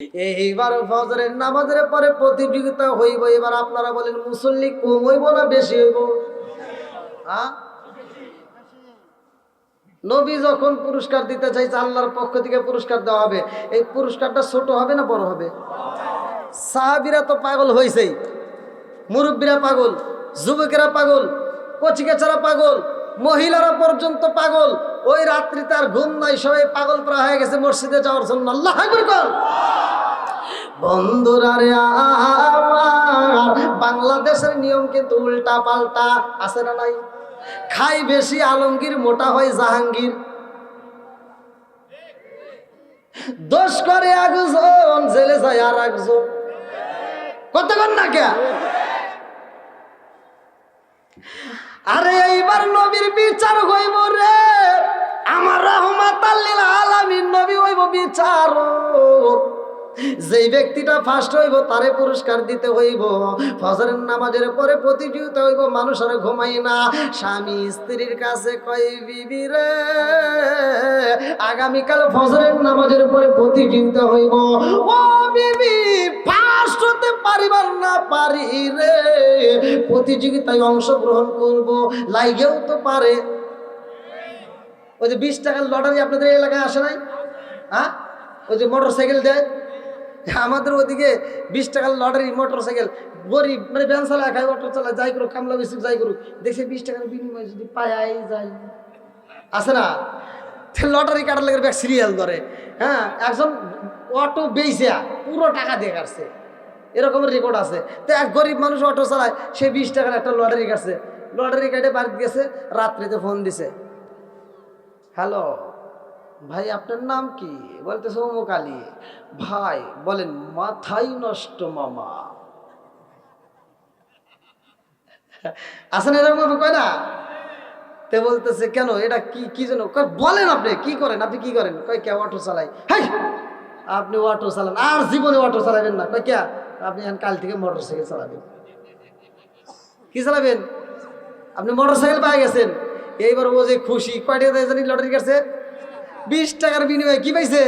এইবার ফজরের নামাজের পরে প্রতিযোগিতা হইব। এবার আপনারা বলেন মুসল্লি কম হইব না বেশি হইব? নবী যখন পুরস্কার দিতে চাইছে আল্লাহর পক্ষ থেকে পুরস্কার দেওয়া হবে, এই পুরস্কারটা ছোট হবে না বড় হবে? সাহাবীরা তো পাগল হয়েছেই, মুরব্বীরা পাগল, যুবকেরা পাগল, কচিকাচারা পাগল, মহিলারা পর্যন্ত পাগল। ওই রাত্রিতে আর ঘুম নাই, সবাই পাগল প্রায় হয়ে গেছে মসজিদে যাওয়ার জন্য। আল্লাহু আকবার কর। বন্ধুরা রে আমার, বাংলাদেশের নিয়ম কিন্তু উল্টা পাল্টা, আছে না নাই? খাই বেশি আলমগীর, মোটা হয় জাহাঙ্গীর। দোষ করে একজন, জেলে যায় আর একজন। কতক্ষণ না কে? আরে এইবার নবীর বিচার হইব রে, আমার রাহমাতাল লিল আলামিন নবী হইব বিচারক। যেই ব্যক্তিটা ফার্স্ট হইব তারে পুরস্কার দিতে হইব। ফজরের নামাজের পরে প্রতিযোগিতা হইব, মানুষ আর ঘুমাই না। স্বামী স্ত্রীর কাছে কয়, বিবি রে আগামীকাল ফজরের নামাজের পরে প্রতিযোগিতা হইব, ও বিবি ফার্স্ট হতে পারিবার না পারি রে, প্রতিযোগিতায় অংশগ্রহণ করব, লাইগেও তো পারে। ওই যে 20 টাকার লটারি আপনাদের এলাকায় আসে নাই? হ্যাঁ, ওই যে মোটর সাইকেল দেয়, আমাদের ওদিকে 20 টাকার লটারি, মোটর সাইকেল। গরিব মানে ভ্যান চালায়, খায়, অটো চালায়, যাই করুক, কামলা বেশি যাই করুক, দেখছে 20 টাকার বিনিময়ে যদি পায় যায়, আছে না? লটারি কাটার লেগে ব্যাগ সিরিয়াল ধরে। হ্যাঁ, একজন অটো বেইছে পুরো টাকা দিয়ে কাটছে, এরকমের রেকর্ড আছে। তো এক গরিব মানুষ অটো চালায়, সে 20 টাকার একটা লটারি কাটছে। লটারি কাটে বাড়িতে গেছে, রাত্রিতে ফোন দিছে, হ্যালো ভাই আপনার নাম কি? বলতেছে অমুক আলী। ভাই বলেন মাথাই নষ্ট মামা, আসেন এরকম কয় না? তে বলতেছে কেন, এটা কি কি যেন বলেন, আপনি কি করেন, আপনি কি করেন? কয় কে অটো চালাই। হাই, আপনি অটো চালান, আর জীবনে অটো চালাবেন না। কয় কে? আপনি এখন কাল থেকে মোটর সাইকেল চালাবেন। কি চালাবেন? আপনি মোটর সাইকেল পাই গেছেন। এইবার ও যে খুশি, কয়টা জানি লটারি কাটছে, 20 টাকার বিনিময়ে কি পাইছে?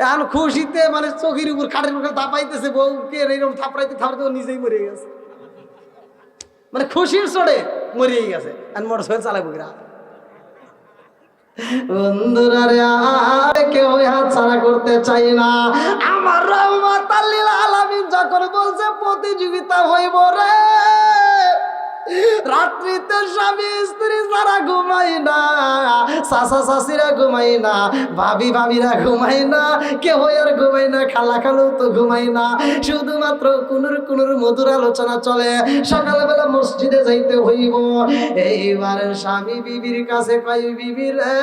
এখন খুশিতে মানে চোখের উপর, খাটের উপর থাপাইতেছে, বউকে এরকম থাপড়াইতে থাপড়াইতে ও নিজেই মরে গেছে, মানে খুশির চড়ে মরিয়ে গেছে। আর মোটর সাইকেল চালাবো কিনা? বন্ধুরা রে, কেউ হাত ছাড়া করতে চাই না। আমার রাহমাতাল লিল আলামিন যখন বলছে প্রতিযোগিতা হইব রে, রাত্রিতে স্বামী স্ত্রী যারা ঘুমাই না, চাচা চাচিরা ঘুমাই না, ভাবি ভাবিরা ঘুমাই না, কেউ আর ঘুমাই না, খালা খালু তো ঘুমাই না, শুধুমাত্র কুনুর কুনুর মধুর আলোচনা চলে। সকালবেলা মসজিদে যাইতে হইব। এইবার স্বামী বিবির কাছে কই, বিবি রে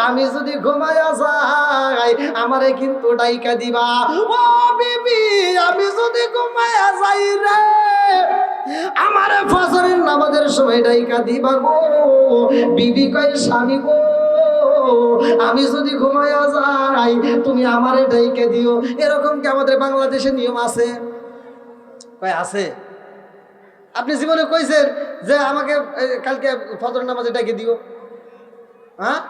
আমি যদি ঘুমায়া যাই আমারে কিন্তু ডাইকা দিবা। ও বিবি আমি যদি ঘুমায়া যাই রে, আমার ফজরের নামাজের সময় ডাইকা দিবা গো। বিবি কয়, স্বামী গো আমি যদি ঘুমায়া যাই তুমি আমারে ডাইকা দিও। এরকম কি আমাদের বাংলাদেশে নিয়ম আছে? কয় আছে। আপনি জীবনে কইছেন যে আমাকে কালকে ফজরের নামাজে ডাইকে দিও? হ্যাঁ,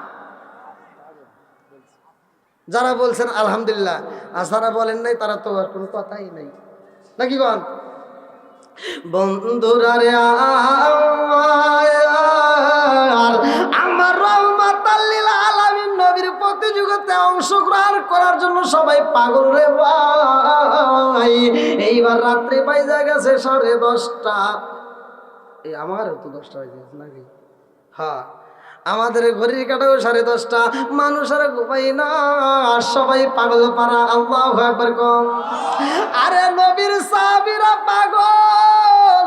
যারা বলছেন আলহামদুলিল্লাহ, আর যারা বলেন নাই তারা তো আর কোনো কথাই নাই, নাকি বল? বন্ধুরা রে আমার রাহমাতাল লিল আলামিন নবীর প্রতিযোগিতায় অংশগ্রহণ করার জন্য সবাই পাগল রে ভাই। এইবার রাত্রে বাইজা গেছে 10:30। এই আমারও তো 10টা হয়ে গেছে নাকি? হ্যাঁ, আমাদের ঘড়ির কাটাও 10:30। মানুষ আর ঘুমাই না, সবাই পাগল পারা। আল্লাহু আকবার কম। আরে নবীর সাহাবীরা পাগল,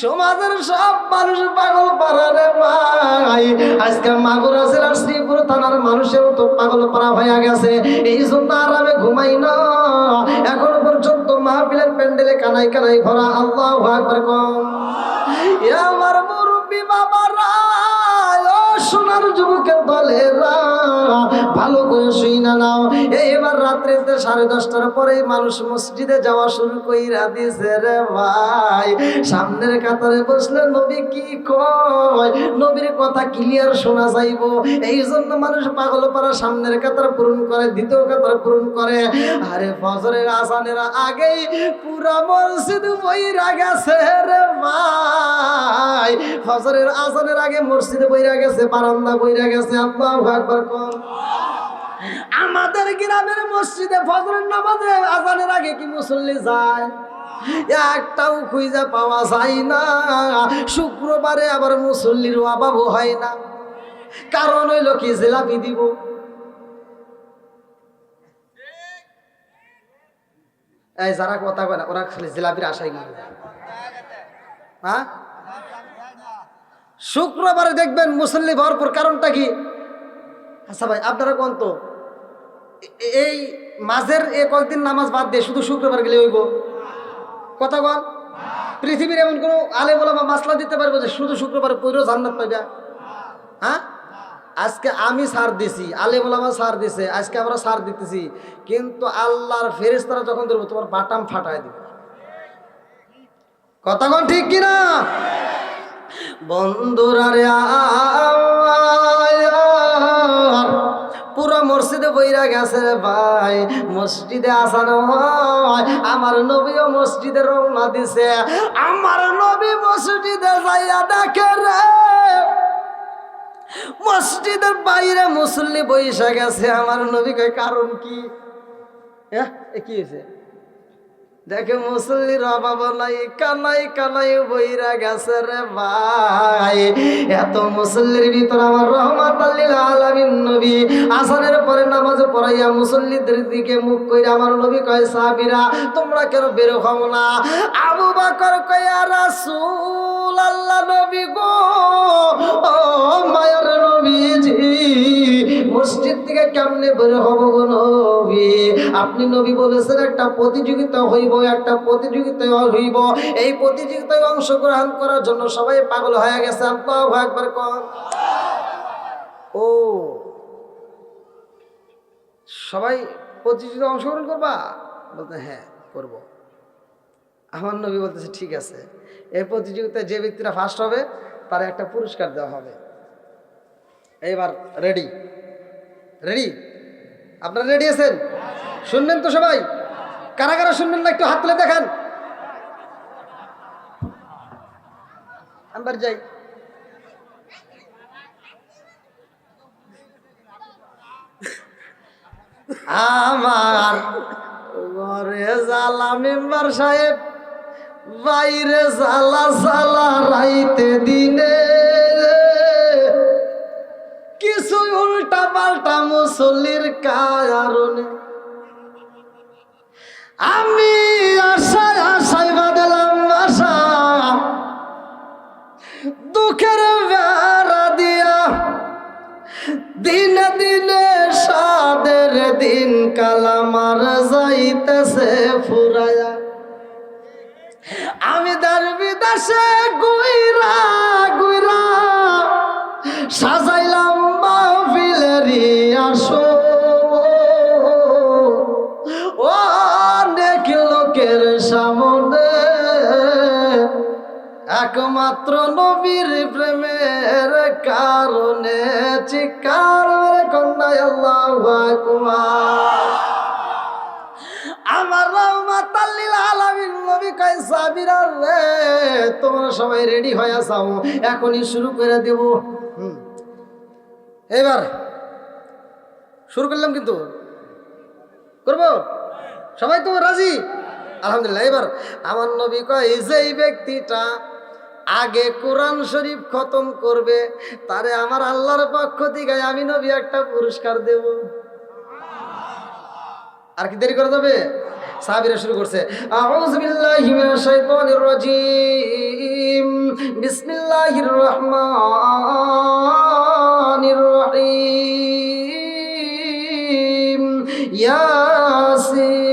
সমাজের সব মানুষ পাগল পারা রে ভাই। আজকে মাগুরা জেলার শ্রীপুর থানার মানুষেও তো পাগল পারা হয়ে গেছে। এই জন্য আরামে ঘুমাই না, এখন পর্যন্ত মাহফিলের প্যান্ডেলে কানাই কানাই ভরা। আল্লাহু আকবার কম। আমার মুরব্বী বাবারা, ও সোনার যুবকের দলেরা, ভালো করে শুই না নাও। এবার রাত্রিতে 10:30টার পরে মানুষ মসজিদে যাওয়া শুরু কইরা দিছে রে ভাই। সামনের কাতারে বসলে নবী কি কয়, নবীর কথা ক্লিয়ার শোনা যাইবো, এই জন্য মানুষ পাগল পারা সামনের কাতার পূরণ করে, দ্বিতীয় কাতার পূরণ করে। আরে ফজরের আজানের আগেই পুরা মসজিদ বইরা গেছে রে ভাই। ফজরের আজানের আগে মসজিদে বইরা গেছে, বারান্দা বইরা গেছে। আল্লাহু আকবার কোন। আমাদের গ্রামের মসজিদে ফজরের নামাজে আজানের আগে কি মুসল্লি যায়? একটাও খুঁজে পাওয়া যায় না। শুক্রবারে আবার মুসল্লির অভাবও হয় না। কারণ হইল কি, জিলাপি দিব। এই যারা কথা কয় না ওরা খালি জিলাপির আশাই করে। হ্যাঁ, শুক্রবারে দেখবেন মুসল্লি ভরপুর, কারণটা কি? আচ্ছা ভাই আপনারা কোন তো এই মাঝের কয়েকদিন নামাজ বাদ দিয়ে শুধু শুক্রবার গেলে হইব? কথা বল। পৃথিবীর এমন কোনো আলেম ওলামা মাসলা দিতে পারবো যে শুধু শুক্রবার পড়েও জান্নাত পাইবা? হ্যাঁ, আজকে আমি সার দিছি, আলেম ওলামা সার দিছে, আজকে আমরা সার দিতেছি, কিন্তু আল্লাহর ফেরেশতারা যখন ধরবো তোমার বাটাম ফাটায় দিবে। কথা কোন ঠিক কিনা? বন্ধুরা রে পুরো মসজিদে বইরা গেছে ভাই। মসজিদে আসানো হয়, আমার নবীও মসজিদে রওনা দিছে। আমার নবী মসজিদে যাইয়া দেখে রে মসজিদের বাইরে মুসল্লি বইসা গেছে। আমার নবী কয় কারণ কি? কি হয়েছে? দেখে মুসল্লির অভাব নাই, কানাই কানাই বইরা গেছে রে ভাই। এত মুসল্লির ভিতর আমার রহমাতুল লিল আলামিন নবী আসানের পরে নামাজ পড়াইয়া মুসল্লিদের দিকে মুখ কইরা আমার নবী কয়, সাহাবীরা তোমরা কেন বের হও না? আবু বকর কয়, ইয়া রাসূলুল্লাহ, নবী গো, ও মায়ের নবীজি, মসজিদ থেকে কেমনে বের হব গো নবী? আপনি নবী বলেছেন একটা প্রতিযোগিতা হইব, একটা প্রতিযোগিতা হইব, এই প্রতিযোগিতায় অংশগ্রহণ করার জন্য সবাই পাগল হয়ে গেছে। আল্লাহু আকবার কোন। ও সবাই প্রতিযোগিতায় অংশগ্রহণ করবা? বলতে হ্যাঁ করব। আমার নবী বলতেছে ঠিক আছে, এই প্রতিযোগিতায় যে ব্যক্তিরা ফার্স্ট হবে তার একটা পুরস্কার দেওয়া হবে। এইবার রেডি? রেডি? আপনারা রেডি আছেন? শুনবেন তো সবাই? কারা কারা শুনবেন না একটু হাত তুলে দেখান। আমরা যাই। আমার ঘরে জ্বালা মেম্বার সাহেব, বাইরে জ্বালা জ্বালা রাইতে দিনে, কিছু উল্টা পাল্টা মুসল্লির কারণে আমি আশায় আশায় বাঁধলাম আশা, দুঃখের বেড়া দিয়া দিনে দিনে সাদের দিন কালামার যাইতেছে ফুরায়া। আমি দার বিদেশে গুইরা গুইরা সাজাইলাম মাহফিলেরই আসো, অনেক লোকের সামনে একমাত্র নবীর প্রেমের কারণে চিৎকার কন্যায় আল্লাহু আকবার। আমার রহমাতুল লিল আলামিন নবী কয়, সাহাবীরা রে তোমরা সবাই রেডি হয়ে যাও, এখনই শুরু করে দেব। এবার শুরু করলাম, কিন্তু করবো সবাই তো রাজি? আলহামদুলিল্লাহ। এবার আমার নবী কয়, যেই ব্যক্তিটা আগে কোরআন শরীফ খতম করবে তারে আমার আল্লাহর পক্ষ থেকে আমি নবী একটা পুরস্কার দেব। আর কি দেরি করা যাবে? সাহাবীরা শুরু করছে, আউযু বিল্লাহি মিনাশ শাইতানির রাজীম, বিসমিল্লাহির রহমানির রহিম, ইয়াসিন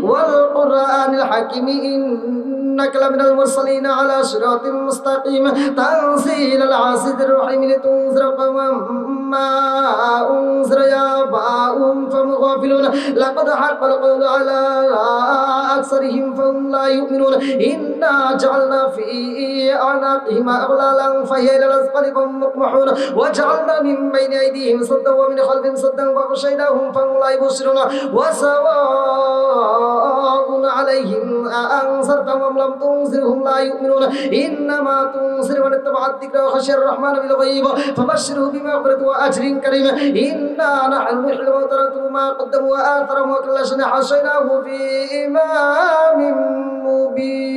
ওয়াল কুরআনিল হাকিম إنك لمن المرسلين على صراط مستقيم تنزيل العزيز الرحيم لتنذر قوما ما أنذر آباؤهم فهم غافلون لقد حق القول على أكثرهم فهم لا يؤمنون إنا جعلنا في أعناقهم أغلالا فهي إلى الأسفل فهم مقمحون وجعلنا من بين أيديهم سدا ومن خلفهم سدا وغشيناهم فهم لا يبصرون وسواء عليهم أأنذرتهم أم لم تنذرهم لا يؤمنون إنما تنذر من اتبع الذكر وخشي الرحمن بالغيب فبشره بمغفرة وأجر كريم إنا نحن نحيي الموتى ونكتب ما قدموا وآثارهم وكل شيء حصيناه في إمام মুবিন।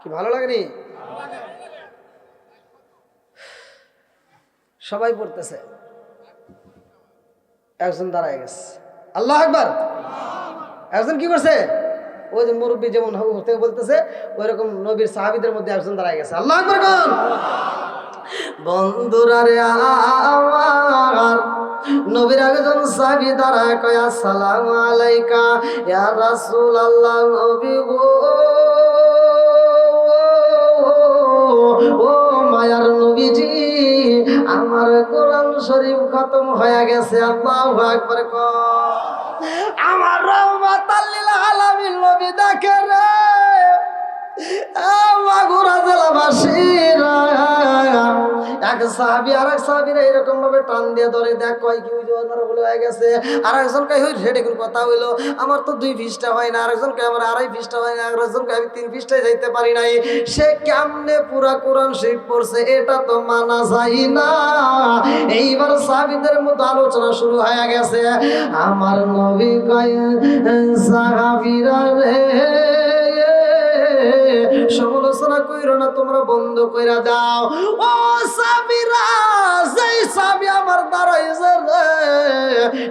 কি ভালো লাগেনি? সবাই পড়তেছে, একজন দাঁড়ায় গেছে, আল্লাহু আকবার। একজন কি করছে? ওই যে মুরব্বী যেমন হতে বলতেছে ওইরকম নবীর সাহাবীদের মধ্যে একজন দাঁড়ায় গেছে, আল্লাহু আকবার কোন। বন্ধুরা রে আমার নবীর একজন সাহাবী দাঁড়ায় কয় আসসালামু আলাইকা ইয়া রাসূলুল্লাহ। নবী গো, ও মায়ার নবীজি, আমার কোরআন শরীফ খতম হয়ে গেছে, আল্লাহু আকবার কয়। আমার রহমাতাল লিল আলামিন নবী দেখে রে মাগুরা জেলাবাসীরা। এক সাহাবী আর এক সাহাবীরা এরকম ভাবে টান দিয়ে ধরে, দেখ কয় কি ওনার বলে হয়ে গেছে। আর একজন কয় হই রেডে কোন কথা হইলো, আমার তো 2 পৃষ্ঠা হয় না। আর একজন কয় আমার 2.5 পৃষ্ঠা হয় না। আর একজন কয় আমি 3 পৃষ্ঠায় যাইতে পারি নাই। সে কেমনে পুরা কোরআন শরীফ পড়ছে এটা তো মানা যায় না। এইবার সাহাবীদের মধ্যে আলোচনা শুরু হয়ে গেছে। আমার নবী কয় সাহাবীরা রে সমালোচনা কইরো না, তোমরা বন্ধ কইরা দাও। ও সাবিরা, যেই সাহাবী আমার দাঁড়াইছে রে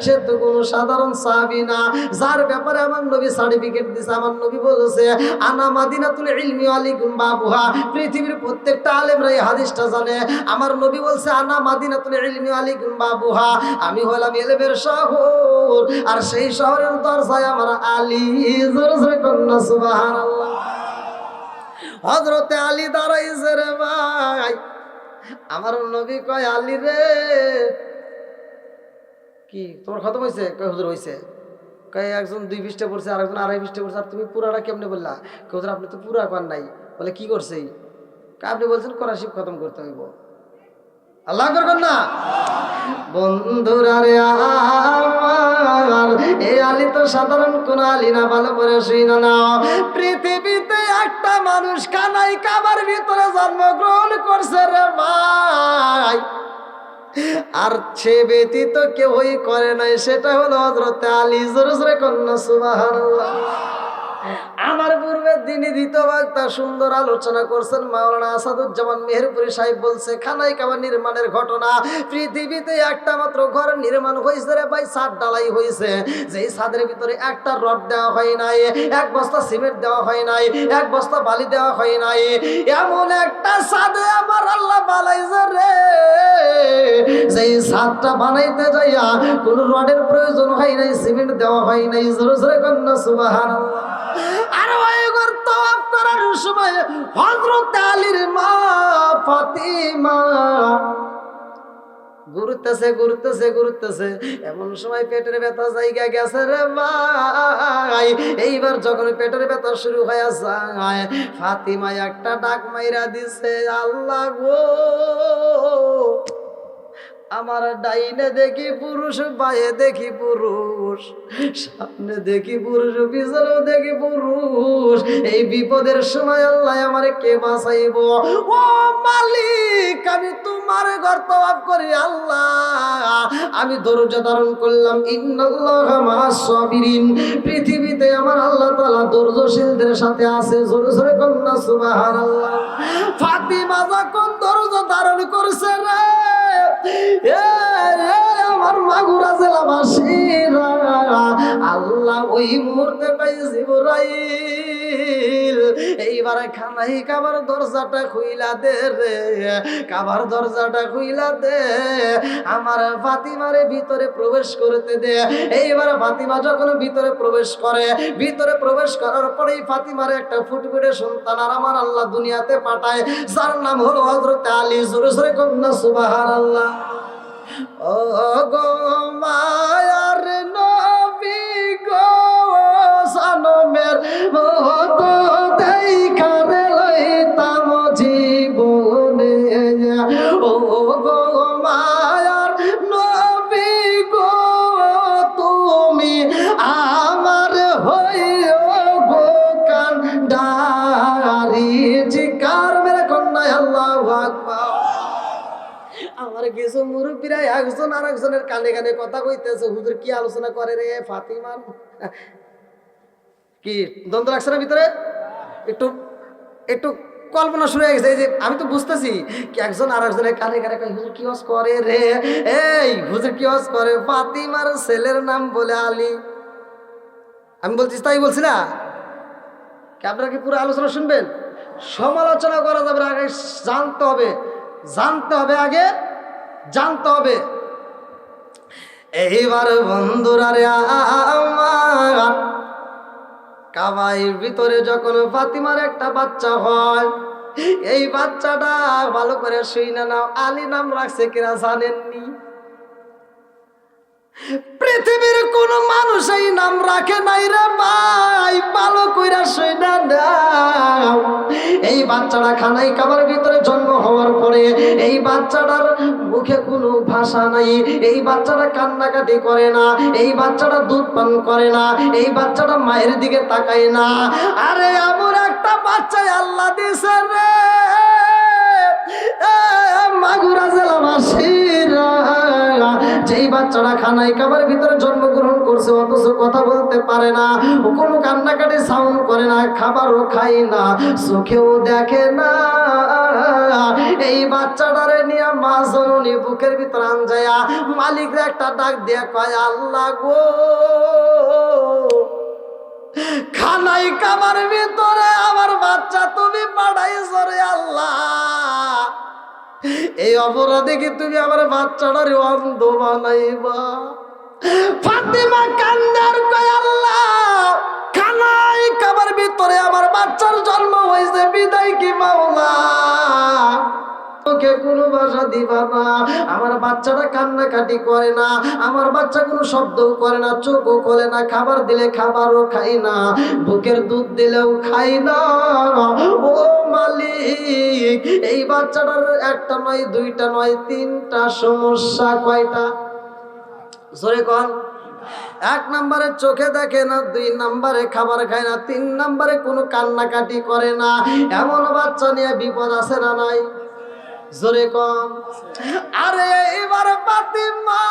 সে তো কোনো সাধারণ সাহাবী না, যার ব্যাপারে আমার নবী সার্টিফিকেট দিছে। আমার নবী বলেছে আনা মাদিনাতুল ইলমি আলাইকুম বাবুহা। পৃথিবীর প্রত্যেকটা আলেমরা এই হাদিসটা জানে। আমার নবী বলছে আনা মাদিনাতুল ইলমি আলাইকুম বাবুহা, আমি হলাম ইলমের শহর, আর সেই শহরের দরজায় আমার আলী। জোরে জোরে কন্না সুবহানাল্লাহ। হযরতে আলী দাঁড়াইছে রে ভাই। আমার নবী কয় আলী রে, কি তোমার খতম হয়েছে? কয় হুজুর হয়েছে। কয় একজন 2 পৃষ্ঠা পড়ছে, আর একজন 2.5 পৃষ্ঠা পড়ছে, আর তুমি পুরাটা কেমনে বললা? কয় হুজুর আপনি তো পুরা কর নাই। বলে কি করছে? আপনি বলছেন কোরআন শরীফ খতম করতে হইব। আল্লাহু আকবার না। বন্ধুরা রে আমার, এই আলী তো সাধারণ কোন আলী না, ভালো করে শুইনা নাও। পৃথিবীতে একটা মানুষ কানাই কাবার ভিতরে জন্মগ্রহণ করছে রে ভাই, আর সে ব্যতীত কেউই করে নাই, সেটা হলো হযরতে আলী। জোরে জোরে কন্না সুবহানাল্লাহ। আমার পূর্বে দিনী দ্বিতীয় বক্তা সুন্দর আলোচনা করছেন মাওলানা আসাদুজ্জামান মেহেরপুরী সাহেব। বলছে খানাই কাবা নির্মাণের ঘটনা। পৃথিবীতে একটা মাত্র ঘর নির্মাণ হয়েছে রে ভাই, ছাদ ঢালাই হয়েছে। যেই ছাদের ভিতরে একটা রড দেওয়া হয় নাই, 1 বস্তা সিমেন্ট দেওয়া হয় নাই, 1 বস্তা বালি দেওয়া হয় নাই। এমন একটা ছাদে আমার আল্লাহ বানাইছে রে, যেই ছাদটা বানাইতে যাইয়া কোন রডের প্রয়োজন হয় নাই, সিমেন্ট দেওয়া হয় নাই। জোরে জোরে কন্না সুবহানাল্লাহ। আর ওই ঘর তওয়াফ করার সময় হযরত আলীর মা ফাতিমা ঘুরতেছে। এমন সময় পেটের ব্যথা জায়গা গেছে রে ভাই। এইবার যখন পেটের ব্যথা শুরু হয়ে যায়, ফাতিমা একটা ডাক মাইরা দিছে, আল্লাহ গো, আমার ডাইনে দেখি পুরুষ, বায়ে দেখি পুরুষ, সামনে দেখি পুরুষ, পিছনে দেখি পুরুষ। এই বিপদের সময় আল্লাহ আমারে কে বাঁচাইব? ও মালিক, আমি তোমার ঘর তওয়াফ করি আল্লাহ, আমি ধৈর্য ধারণ করলাম। ইন্নাল্লাহা মা'আস সাবিরিন। পৃথিবীতে আমার আল্লাহ তাআলা ধৈর্যশীলদের সাথে আছে। জোরে জোরে কন্না সুবহানাল্লাহ। ফাতিমা যখন ধৈর্য ধারণ করছে রে, আমার মাগুরা জেলাবাসীরা, আল্লাহ ওই মুহূর্তে কয় জিবরাইল, এইবার এইবারে খানাই কাবার দরজাটা খুইলা দে রে, কাবার দরজাটা খুইলা দে, আমার ফাতিমারে ভিতরে প্রবেশ করতে দে। এইবার ফাতিমা যখন ভিতরে প্রবেশ করে, ভিতরে প্রবেশ করার পরেই ফাতিমারে একটা ফুটফুটে সন্তান আর আমার আল্লাহ দুনিয়াতে পাঠায়, যার নাম হলো হযরত আলী। জোরে জোরে কন্যা সুবহানাল্লাহ। ও গো মায়ার নবী গো সানমের মতো দেখারে লইতাম জীবনে। ও গো মায়ার নবী গো তুমি আমার হইও গো কান্ডারি। জিকার মেরে কন্যা আল্লাহু আকবার। আমার কিছু মুরব্বীরা একজন আর একজনের কানে কানে কথা কইতেছে, হুজুর কি আলোচনা করে রে ফাতিমার, কি দ্বন্দ্ব লাগছে না ভিতরে? একটু একটু কল্পনা শুরু হয়ে গেছে। এই যে আমি তো বুঝতেছি কি একজন আর একজনের কানে কানে কয়, হুজুর কি ওয়াজ করে রে? এই হুজুর কি ওয়াজ করে? ফাতিমার ছেলের নাম বলে আলী। আমি বলছি তাই বলছি না কি? আপনারা কি পুরো আলোচনা শুনবেন? সমালোচনা করা যাবে না, আগে জানতে হবে, জানতে হবে, আগে জানতে হবে। এইবার বন্ধুরা রে আমার, কাবাইর ভিতরে যখন ফাতিমার একটা বাচ্চা হয়, এই বাচ্চাটা ভালো করে শুইনা নাও, আলী নাম রাখছে কিনা জানেননি? পৃথিবীর কোন মানুষ এই নাম রাখে নাই রে ভাই, ভালো কইরা শুইনা নাও। এই বাচ্চাটা খানাই কাবার ভিতরে জন্ম হওয়ার পরে এই বাচ্চাটার মুখে কোনো ভাষা নাই, এই বাচ্চাটা কান্নাকাটি করে না, এই বাচ্চাটা দুধ পান করে না, এই বাচ্চাটা মায়ের দিকে তাকায় না। আরে এমন একটা বাচ্চাই আল্লাহ দিছে রে মাগুরা জেলাবাসীরা, যেই বাচ্চাটা খানাই কাবার ভিতরে জন্মগ্রহণ করছে অথচ কথা বলতে পারে না, কোনো কান্নাকাটি সাউন্ড করে না, খাবারও খায় না, চোখেও দেখে না। এই বাচ্চাটারে নিয়ে মা জননী বুকের ভিতর আনজায়া মালিকরা একটা ডাক দিয়া কয়, আল্লাহ গো, খানাই কাবার ভিতরে আমার বাচ্চা তুমি পাঠাইছো রে আল্লাহ, এই অপরাধে কি তুমি আমার বাচ্চাটারে অন্ধ বানাইবা? ফাতিমা কান্দার কয়, আল্লাহ খানাই কাবার ভিতরে আমার বাচ্চার জন্ম হয়েছে, বিদায় কি মাওলা, ওকে কোনো ভাষা দিবা না, আমার বাচ্চাটা কান্নাকাটি করে না, আমার বাচ্চা কোনো শব্দও করে না, চোখও খোলে না, খাবার দিলে খাবারও খাই না, বুকের দুধ দিলেও খাই না। ও মালিক, এই বাচ্চাটার একটা নয়, দুইটা নয়, তিনটা সমস্যা। কয়টা? জোরে কন। এক নম্বরে চোখে দেখে না, দুই নম্বরে খাবার খায় না, তিন নম্বরে কোনো কান্নাকাটি করে না। এমন বাচ্চা নিয়ে বিপদ আছে না নাই? জোরে কম। আরে এবার ফাতিমা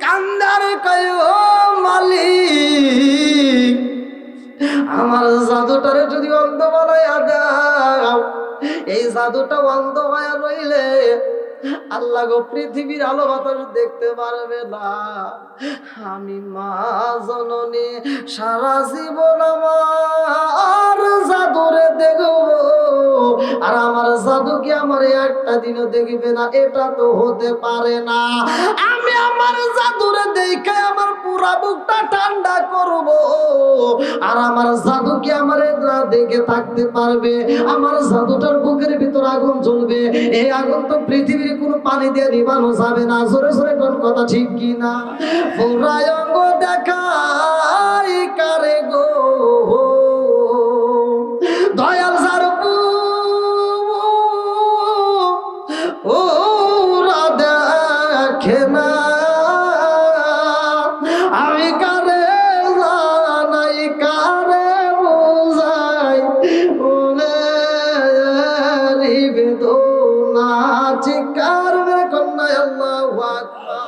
কান্দার কয়, ও মালিক, আমার জাদুটারে যদি অন্ধ বানাইয়া দাও, এই জাদুটা অন্ধ হয়ে রইলে আল্লাহ গো পৃথিবীর আলো বাতাস দেখতে পারবে না। আমি মা জননী সারা জীবন আমার জাদুরে দেখবো, আর আমার জাদু কি আমার একটা দিনও দেখবে না? এটা তো হতে পারে না। আমি আমার জাদুরে দেখে আমার পুরা বুকটা ঠান্ডা করব, আর আমার জাদু কি আমার দেখে থাকতে পারবে? আমার জাদুটার বুকের ভিতর আগুন জ্বলবে, এই আগুন তো পৃথিবীর কোনো পানি দিয়ে নিবানো যাবে না। জোরে জোরে কোন কথা ঠিক কি না? পুরাই অঙ্গ দেখাই কারে গো, দয়াল সারপু ও দেখে না, আমি কারে জানাই, কারে বুঝাই, ওরে বেদনা চিকার মেরে কন্যা আল্লাহু আকবার।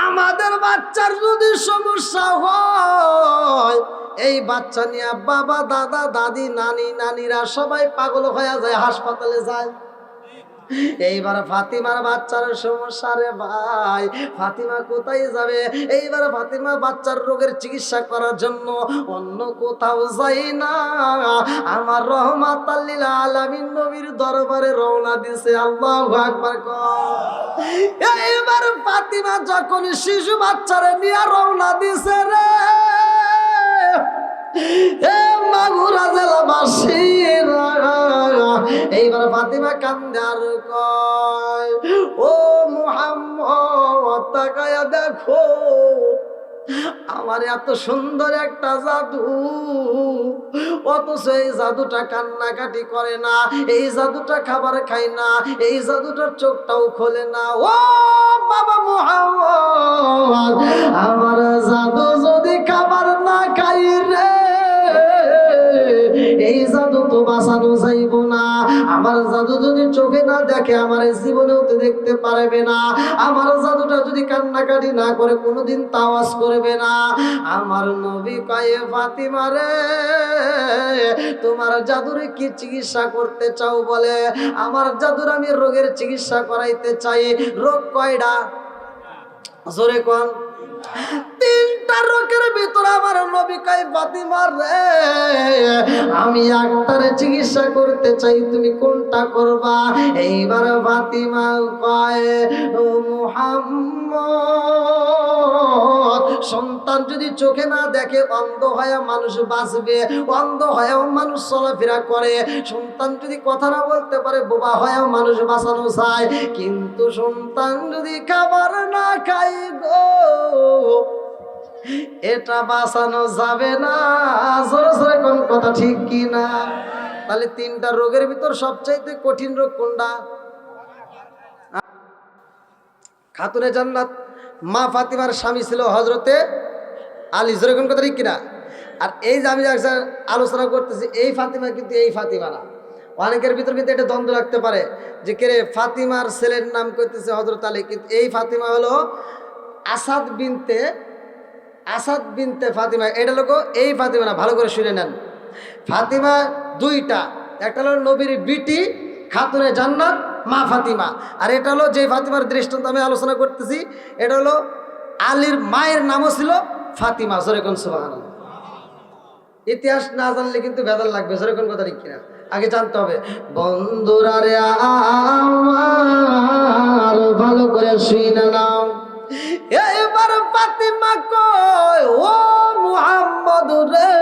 আমাদের বাচ্চার যদি সমস্যা হয়, এই বাচ্চা নিয়ে বাবা, দাদা, দাদি, নানি, নানিরা সবাই পাগল হয়ে যায়, হাসপাতালে যায়। এইবার ফাতিমার বাচ্চার সমস্যা রে ভাই, ফাতিমা কোথায় যাবে? এইবার ফাতিমা বাচ্চার রোগের চিকিৎসা করার জন্য অন্য কোথাও যাই না, আমার রহমাতাল লিল আলামিন নবীর দরবারে রওনা দিছে। আল্লাহু আকবার। এইবার ফাতিমা যখন শিশু বাচ্চারে নিয়ে রওনা দিছে রে, মাগুরা জেলাবাসীরা, এইবার ফাতিমা কান্দে আর কয়, ও মুহাম্মদ তাকায়া দেখো, আমার এত সুন্দর একটা জাদু, অথচ এই জাদুটা কান্নাকাটি করে না, এই জাদুটা খাবার খায় না, এই জাদুটার চোখটাও খোলে না। ও বাবা মুহাম্মদ, আমার জাদু যদি খাবার না খাই রে, এই জাদু তো বাঁচানো যাইব না। আমার জাদু যদি চোখে না দেখে, আমার জীবনেও তো দেখতে পারবে না। আমার জাদুটা যদি কান্নাকাটি না করে, কোনোদিন তাওয়াজ করবে না। আমার নবী কয়ে, ফাতিমা রে, তোমার জাদুরে কি চিকিৎসা করতে চাও? বলে, আমার জাদুর আমি রোগের চিকিৎসা করাইতে চাই। রোগ কয়টা? জোরে কোন? 3টা রোগের ভিতরে আমার নবী কয়, ফাতিমা রে, আমি একটারে চিকিৎসা করতে চাই, তুমি কোনটা করবা? এইবার ফাতিমা কয়, ও মুহাম্মদ, সন্তান যদি চোখে না দেখে, অন্ধ হয়ে মানুষ বাঁচবে, অন্ধ হয়েও মানুষ চলাফেরা করে। সন্তান যদি কথা না বলতে পারে, বোবা হয়েও মানুষ বাঁচানো যায়, কিন্তু সন্তান যদি খাবার না খায় গো, এটা বাঁচানো যাবে না। জোরে জোরে কোন কথা ঠিক কি না? তাহলে 3টা রোগের ভিতর সবচাইতে কঠিন রোগ কোনটা? খাতুনে জান্নাত মা ফাতিমার স্বামী ছিল হযরতে আলী। জোরে কোন কথা ঠিক কিনা? আর এই যে আমি আলোচনা করতেছি, এই ফাতিমা কিন্তু এই ফাতিমা না। অনেকের ভিতর কিন্তু এটা দ্বন্দ্ব রাখতে পারে যে কে রে, ফাতিমার ছেলের নাম করতেছে হযরত আলী, কিন্তু এই ফাতিমা হলো আসাদ বিনতে ফাতিমা। এটা লোক এই ফাতিমা না, ভালো করে শুনে নেন। ফাতিমা 2টা, একটা হলো নবীর বিটি খাতুনে জান্নাত মা ফাতিমা, আর এটা হলো যে ফাতিমার দৃষ্টান্ত আমি আলোচনা করতেছি, এটা হলো আলীর মায়ের নামও ছিল ফাতিমা। জোরে কোন সুবহানাল্লাহ। ইতিহাস না জানলে কিন্তু ভেজাল লাগবে। জোরে কোন কথা ঠিক কিনা? আগে জানতে হবে। বন্ধুরা রে আমার, ভালো করে শুনে নাও। এবার ফাতিমা কয়, ও মুহাম্মদ রে,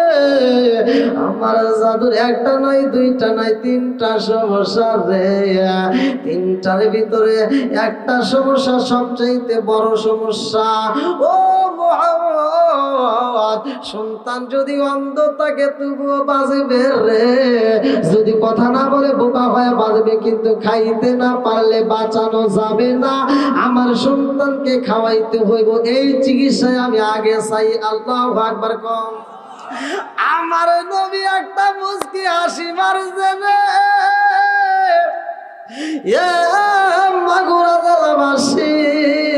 আমার জাদুর একটা নয়, 2টা নয়, 3টা সমস্যা রে। 3টার ভিতরে একটা সমস্যা সবচাইতে বড় সমস্যা। ও মুহাম্মদ, সন্তান যদি অন্ধ থাকে তবুও বাজবে রে, যদি কথা না বলে বোকা হয়ে বাজবে, কিন্তু খাইতে না পারলে বাঁচানো যাবে না। আমার সন্তানকে খাওয়াইতে হইব, এই চিকিৎসায় আমি আগে চাই। আল্লাহু আকবার কম। আমার নবী একটা মুস্কি হাসি মারছে রে, মাগুরা জেলাবাসীরা,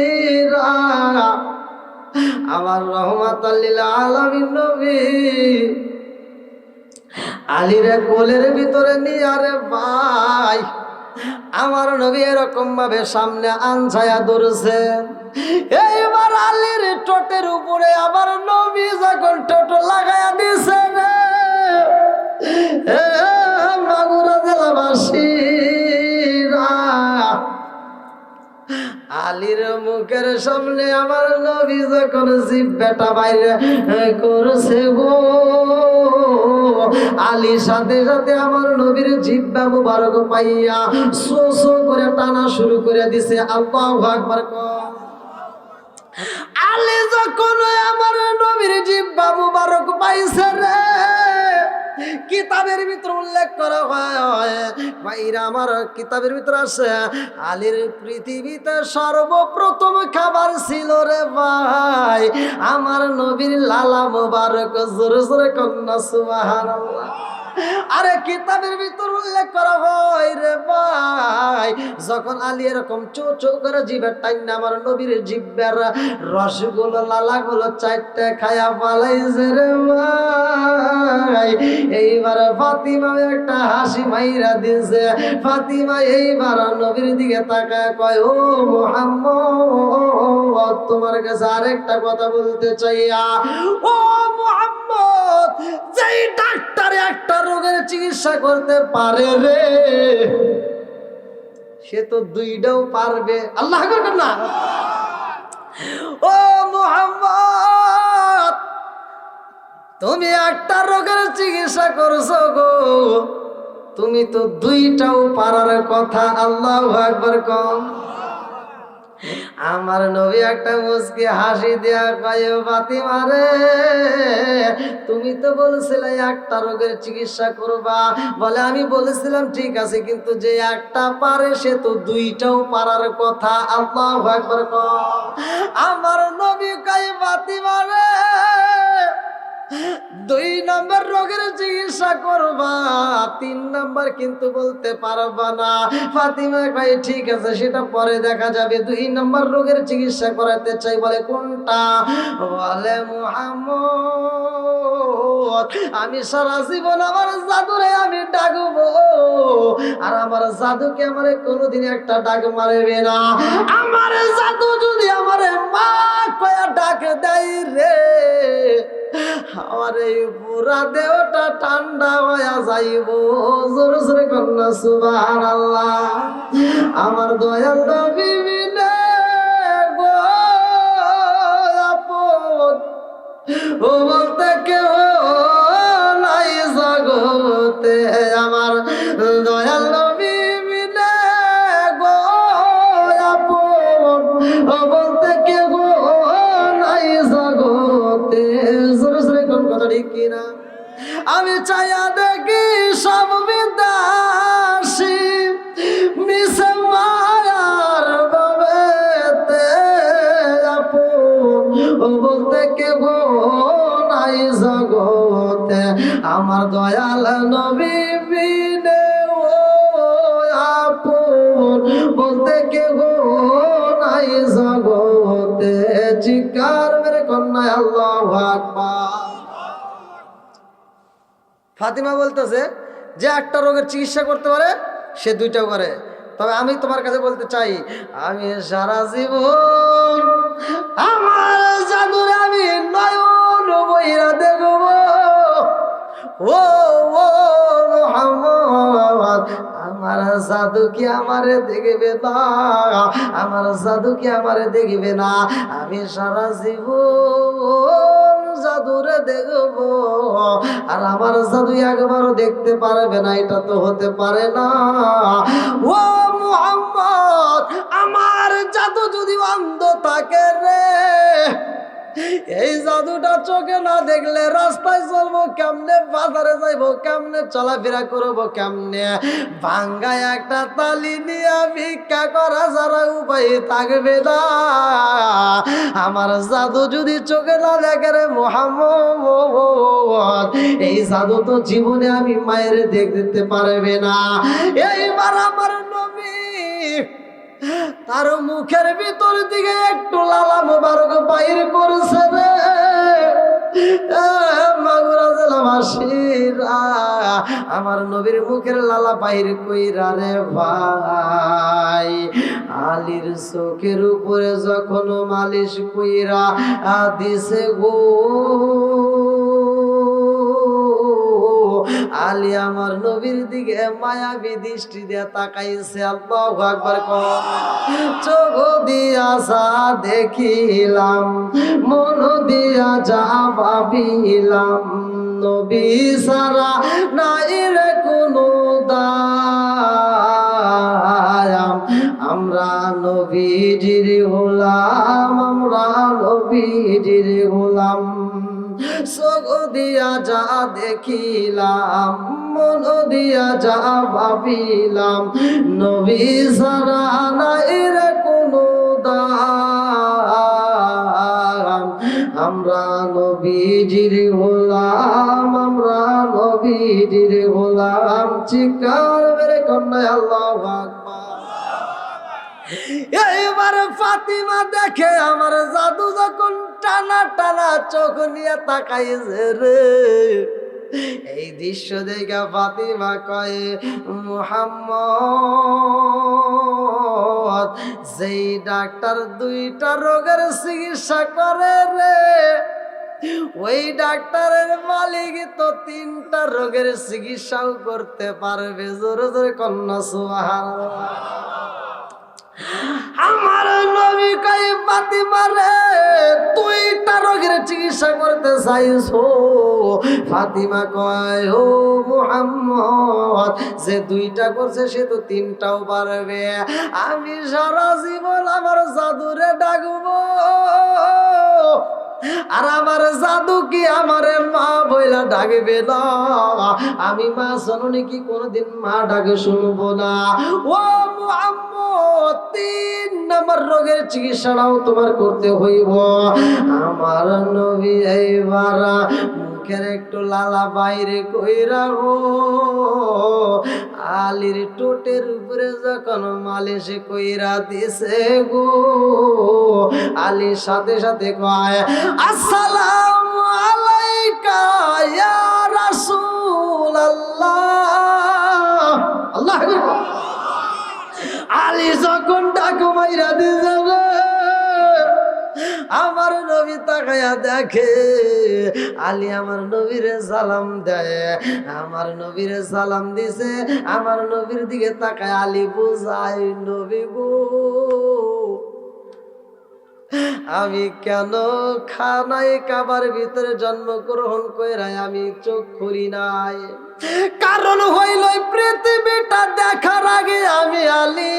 আমার রহমাতাল লিল আলামিন নবী আলীরে কোলের ভিতরে নিয়ে, আরে ভাই, আমার নবী এরকম ভাবে সামনে আনছায়া ধরছে। এইবার আলীর ঠোঁটের উপরে আমার নবী যখন ঠোঁট লাগায়া দিছে রে, মাগুরা জেলাবাসীরা, আলীর মুখের সামনে আমার নবী যখন জিহ্বাটা বাইরে করছে গো, আলীর সাথে সাথে আমার নবীর জিহ্বা মুবারক পাইয়া সো সো করে টানা শুরু করে দিছে। আল্লাহু আকবার। আলী যখন আমার নবীর জিহ্বা মুবারক পাইছে রে, কিতাবের ভিতরে উল্লেখ করা হয়, ভাইরা আমার কিতাবের ভিতরে আছে, আলীর পৃথিবীতে সর্বপ্রথম খাবার ছিল রে ভাই আমার নবীর লালা মুবারক। জোরে জোরে কন্যা সুবহানাল্লাহ। আরে কিতাবের ভিতর উল্লেখ করা হয় রে ভাই, যখন আলী এরকম চো চো করে জিভের টাইম আমার নবীর জিভের রসগুলো লালাগুলো চারটে খায়া পালাইছে রে ভাই। এইবার ফাতিমা একটা হাসি মাইরা দিছে। ফাতিমা এইবার নবীর দিকে তাকায় কয়, ও মুহাম্মদ, তোমার কাছে আরেকটা কথা বলতে চাইয়া। ও মুহাম্মদ, যেই ডাক্তার একটা রোগের চিকিৎসা করতে পারে রে, সে তো দুইটাও পারবে। আল্লাহ আকবার না। ও মুহাম্মদ, তুমি একটা রোগের চিকিৎসা করছো গো, তুমি তো দুইটাও পারার কথা। আল্লাহু আকবার কম। আমার নবী একটা মুচকি হাসি দিয়া কয়, ফাতিমা রে, তুমি তো বলেছিলে একটা রোগের চিকিৎসা করবা। বলে আমি বলেছিলাম ঠিক আছে, কিন্তু যে একটা পারে সে তো দুইটাও পারার কথা। আল্লাহু আকবার কম। আমার নবী কয়, ফাতিমা রে, 2 নম্বর রোগের চিকিৎসা করবা, 3 নম্বর কিন্তু বলতে পারবা না। ফাতিমা কয় ঠিক আছে, সেটা পরে দেখা যাবে। 2 নম্বর রোগের চিকিৎসা করাতে চাই। বলে কোনটা? বলে মুহাম্মদ, আমি সারা জীবন আমার জাদুরে আমি ডাকবো, আর আমার জাদুকে আমারে কোনোদিন একটা ডাক মারবে না। আমার জাদু যদি আমারে মা কয়া ডাক দেয় রে, আমার এই পুরা দেহটা ঠান্ডা হয়ে যাইব। জোরে জোরে কন্যা সুবহানাল্লাহ। আমার দয়াল নবী বিনে গো আপন ও বলতে কেউ নাই জগতে। আমার দয়াল নবী বিনে গো আপন ও বলতে কেউ নাই জগতে। কথা ঠিক কিনা? আমি চাইয়া দেখি সব বিদাসী মিশে মায়ার বাবেতে আপন ও বলতে কেউ নাই জগতে। আমার দয়াল নবী বিনে ও আপন বলতে কেউ নাই জগতে। চিৎকার মেরে কন্যা আল্লাহু আকবার। ফাতিমা বলতেছে যে একটা রোগের চিকিৎসা করতে পারে সে দুইটাও করে। তবে আমি তোমার কাছে বলতে চাই, আমি সারা জীবন আমার জাদুরে আমি নয়ন বইরা দেখব। ও মুহাম্মদ, আমার জাদু কি আমারে দেখবে না? আমার জাদু কি আমারে দেখবে না? আমি সারা জীবন জাদুরে দেখব, আর আমার জাদু একবারও দেখতে পারবে না, এটা তো হতে পারে না। ও মুহাম্মদ, আমার জাদু যদি অন্ধ থাকে রে, এই জাদুটা চোখে না দেখলে রাস্তায় চলবো কেমনে, বাজারে যাইবো কেমনে, চলাফেরা করবো কেমনে, ভাঙ্গায় একটা তালি নিয়ে ভিক্ষা করা যারা উপায় থাকবে না। আমার জাদু যদি চোখে না দেখে রে মুহাম্মদ, এই জাদু তো জীবনে আমি মায়ের দেখতে পারবে না। এইবার আমার নবী তার মুখের ভিতর দিকে একটু লালা মোবারক বাইর করছে রে। মাগুরা জেলাবাসীরা, আমার নবীর মুখের লালা বাইর কইরা রে ভাই, আলীর চোখের উপরে যখন মালিশ কইরা দিছে গো, আলী আমার নবীর দিকে মায়াবী দৃষ্টি দিয়ে তাকাইছে। আল্লাহু আকবার কম। চোখ দিয়া যা দেখিলাম, মন দিয়া যা ভাবিলাম, নবী সারা নাই রে কোনো দায়াম। আমরা নবীজির গোলাম, আমরা নবীজির গোলাম। চোখ দিয়া যা দেখিলাম, মন দিয়া যা ভাবিলাম, নবী ছাড়া নাই রে কোনো দাম। আমরা নবীজির গোলাম, আমরা নবী নবীজির গোলাম চিৎকার মেরে কন্যায় আল্লাহু আকবার। এইবার ফাতিমা দেখে আমার জাদু যখন টানা টানা চোখ নিয়ে তাকাইছে রে, এই দৃশ্য দেখে ফাতিমা কয় মুহাম্মদ যেই ডাক্তার দুইটা রোগের চিকিৎসা করে রে, ওই ডাক্তারের মালিক তো তিনটা রোগের চিকিৎসাও করতে পারবে। জোরে জোরে কন্যা সুবহানাল্লাহ। আমার নবী কই ফাতিমা রে দুইটা রোগের চিকিৎসা করতে চাইছো? ফাতিমা কয় ও মুহাম্মদ যে দুইটা করছে সে তো তিনটাও পারবে। আমি সারা জীবন আমার জাদুরে ডাকবো, আর আমার জাদু কি আমারে মা বইলা ডাকবে না? আমি মা জননী কি কোনদিন মা ডাকে শুনবো না? ও মুহাম্মদ তিন নম্বর রোগের চিকিৎসাটাও তোমার করতে হইব। আমার নবী এইবার মুখের একটু লালা বাইরে কইরা গো আলীর টোটের উপরে যখন মালিশ কইরা দিছে গো, আলীর সাথে সাথে কয় আসসালামু আলাইকা ইয়া রাসূলুল্লাহ। আল্লাহু আকবার। আলী যখন ডাক মাইরা দিছে রে, আমার নবী তাকায়া দেখে আলী আমার নবীরে সালাম দেয়। আমার নবীরে সালাম দিছে, আমার নবীর দিকে তাকায় আলী বুঝায় নবী গো আমি কেন খানাই কাবার ভিতরে জন্মগ্রহণ কইরাই আমি চোখ খুলি নাই? কারণ হইল পৃথিবীটা দেখার আগে আমি আলী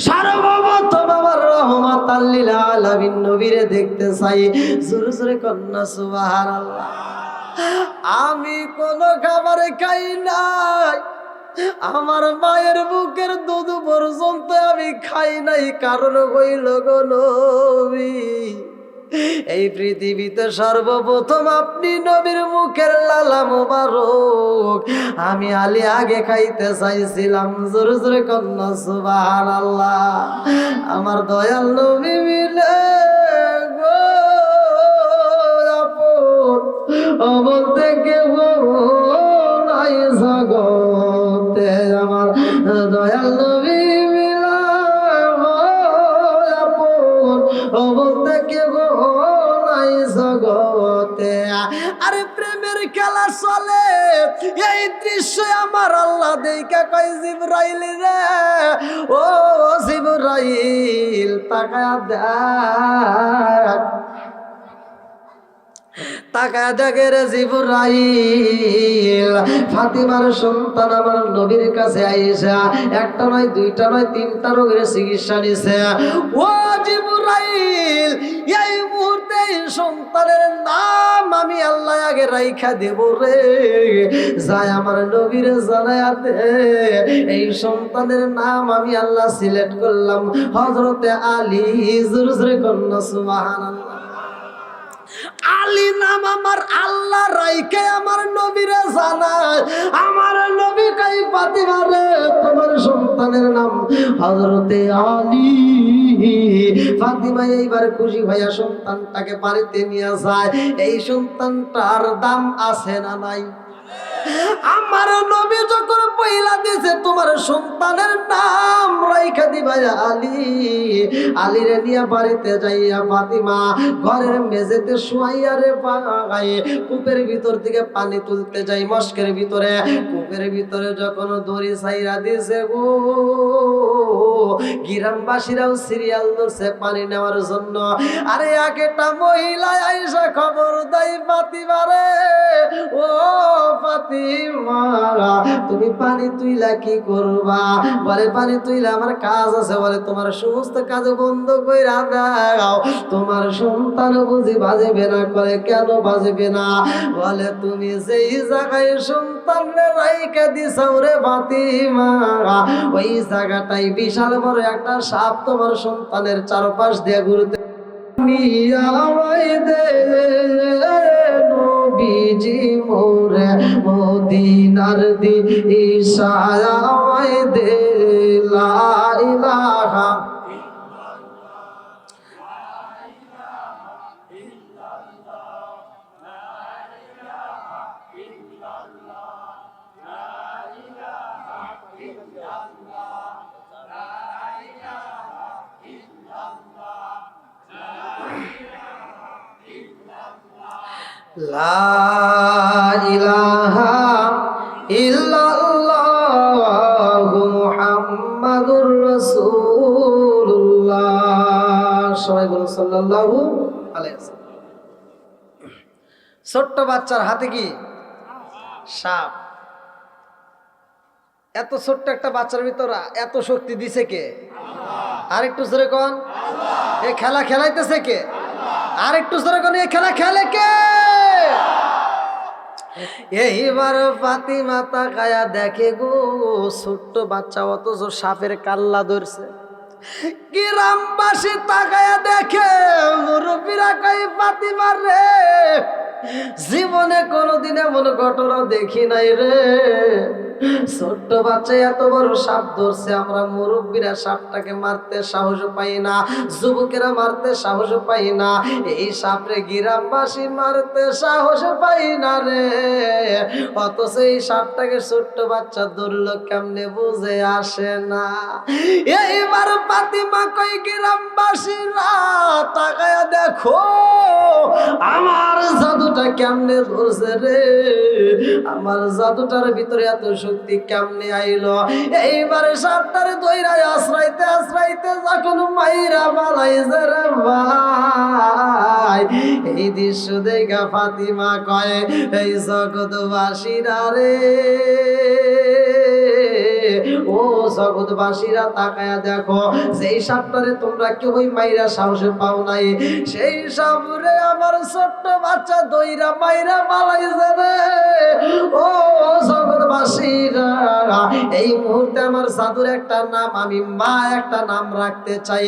সার্বভৌম আমার রহমাতাল লিল আলামিন নবীরে দেখতে চাই। জোরে জোরে কন্যা সুবহানাল্লাহ। আমি কোন খাবার খাই নাই, আমার মায়ের বুকের দুধ পর্যন্ত আমি খাই নাই। কারণ হইল গো নবী এই পৃথিবীতে সর্বপ্রথম আপনি নবীর মুখের লালা মোবারক আমি আলী আগে খাইতে চাইছিলাম। জোরে জোরে কন্যা সুবহানাল্লাহ। আমার দয়াল নবী মিলে গো আপন বলতে কেউ নাই জগতে, আমার দয়াল নবী মিলা আপন বলতে কেউ নাই জগতে। আরে প্রেমের খেলা চলে, এই দৃশ্য আমার আল্লাহ দেখা কয় জিবরাইল রে ও জিবরাইল তাকায়া দেখ, তাকায়া দেখে রে জিবরাইল ফাতিমার সন্তান আমার নবীর কাছে আইসা একটা নয় দুইটা নয় তিনটা রোগের চিকিৎসা নিছে। ও জিবরাইল এই মুহূর্তে সন্তানের নাম আমি আল্লাহ আগে রাইখা দেব রে, যায় আমার নবীর জানায়া দে এই সন্তানের নাম আমি আল্লাহ সিলেক্ট করলাম হযরতে আলী। জোরে জোরে কন্যা সুবহানাল্লাহ। আলী নাম আমার আল্লাহ রাইকে আমার নবীরে জানায়। আমার নবী কই ফাতিমা রে তোমার সন্তানের নাম হযরতে আলী। ফাতিমা এইবার খুশি হইয়া সন্তানটাকে বাড়িতে নিয়ে যায়। এই সন্তানটার দাম আছে না নাই? আমার নবী যখন পয়লা দিয়েছে তোমার সন্তানের নাম রাইখা দিবা আলী, আলীরে নিয়ে বাড়িতে যাইয়া ফাতিমা ঘরের মেঝেতে শুয়াইয়া রে পাগায় কূপের ভিতর থেকে পানি তুলতে যাই মস্কের ভিতরে। কূপের ভিতরে যখন দড়ি ছাইরা দিয়েছে গো গ্রামবাসীরাও সিরিয়াল ধরছে পানি নেওয়ার জন্য। আরে একটা মহিলা আইসা খবর দেয় ফাতিমা রে ও ফাতিমা তুমি পানি তুইলা কি করবা? বলে পানি তুইলা আমার কাজ আছে। বলে তোমার সমস্ত কাজ বন্ধ কইরা দাও, তোমার সন্তান বুঝি বাজবে না? করে কেন বাজবে না? বলে তুমি যেই জায়গায় সন্তান রাইখা দিছাও রে ফাতিমা ওই জায়গাটাই বিশাল বড় একটা সাপ তোমার সন্তানের চারপাশ দিয়ে ঘুরতে। নবীজি মোরে মদিনার দিশায় দে লা ইলাহা লা ইলাহা ইল্লাল্লাহু মুহাম্মাদুর রাসূলুল্লাহ। সবাই বলুন সাল্লাল্লাহু আলাইহি ওয়াসাল্লাম। ছোট্ট বাচ্চার হাতে কি সাপ। এত ছোট্ট একটা বাচ্চার ভিতর এত শক্তি দিছে কে? আরেকটু জোরে কোন। এই খেলা খেলাইতেছে কে? আরেকটু জোরে কোন। এই খেলা খেলে কে? এইবার ফাতিমা তাকায়া দেখে গো ছোট্ট বাচ্চা অথচ সাপের কাল্লা ধরছে। গ্রামবাসী তাকায়া দেখে মুরব্বীরা কই ফাতিমা রে জীবনে কোনোদিন এমন ঘটনা দেখি নাই রে। ছোট্ট বাচ্চা এত বড় সাপ ধরছে, আমরা মুরব্বীরা সাপটাকে মারতে সাহস পাই না, যুবকেরা মারতে সাহস পাই না, এই সাপরে গ্রামবাসী মারতে সাহস পাই না রে। অথচ এই সাপটাকে ছোট্ট বাচ্চা ধরলো কেমনে বুঝে আসে না। এইবার ফাতিমা কই গ্রামবাসীরা তাকায়া দেখো আমার জাদুটা কেমনে ধরছে রে, আমার জাদুটার ভিতরে এত শক্তি কেমনে আইলো। এইবারে সাপটারে দইরা আশ্রাইতে আশ্রাইতে যখন মাইরা বালাইছে রে ভাই, এই দৃশ্য দেখা ফাতিমা কয় এই জগৎবাসীরা রে, ও জগৎবাসীরা তাকায়া দেখো যেই সাপটারে তোমরা কেউই মাইরা সাহস পাও নাই, সেই সাপরে আমার ছোট্ট বাচ্চা দইরা মাইরা বালাইছে রে। ও জগৎবাসীরা এই মুহূর্তে আমার জাদুর একটা নাম, আমি মা একটা নাম রাখতে চাই।